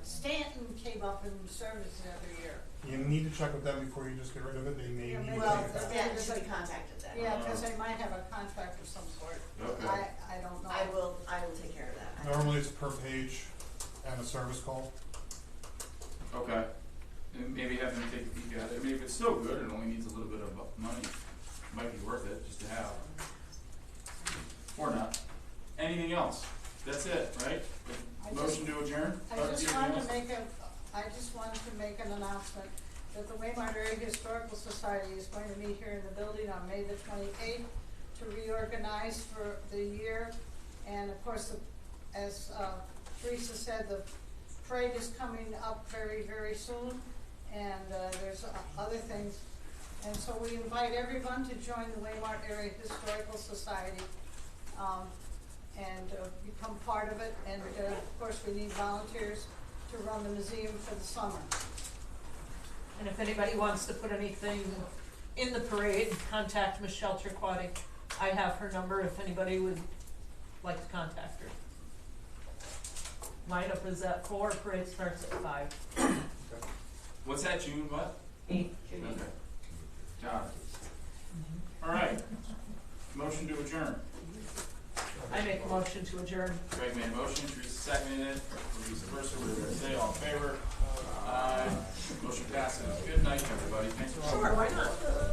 Stanton came up and serviced it every year. you need to check with them before you just get rid of it. They may Yeah, need maybe to Well, take that. Stan should be contacted then. Yeah, cause they might have a contract of some sort. Okay. I don't know. I will take care of that. Normally it's per page and a service call. Okay. And maybe have them take a peek at it. I mean, if it's still good, it only needs a little bit of money. Might be worth it just to have. Or not. Anything else? That's it, right? I Motion to adjourn? I just wanted to make an announcement that the Waymart Area Historical Society is going to meet here in the building on May the 28th to reorganize for the year. And of course, as Teresa said, the parade is coming up very, very soon, and there's other things. And so we invite everyone to join the Waymart Area Historical Society and become part of it. And of course, we need volunteers to run the museum for the summer. And if anybody wants to put anything in the parade, contact Michelle Turquati. I have her number if anybody would like to contact her. Lineup is at 4, parade starts at 5. What's that, June what? 8. Okay. Got it. All right. Motion to adjourn. I make a motion to adjourn. Greg made a motion, Teresa seconded it, or vice versa, we're gonna say all in favor. Motion passes. Good night, everybody. Thanks for coming. Sure, why not?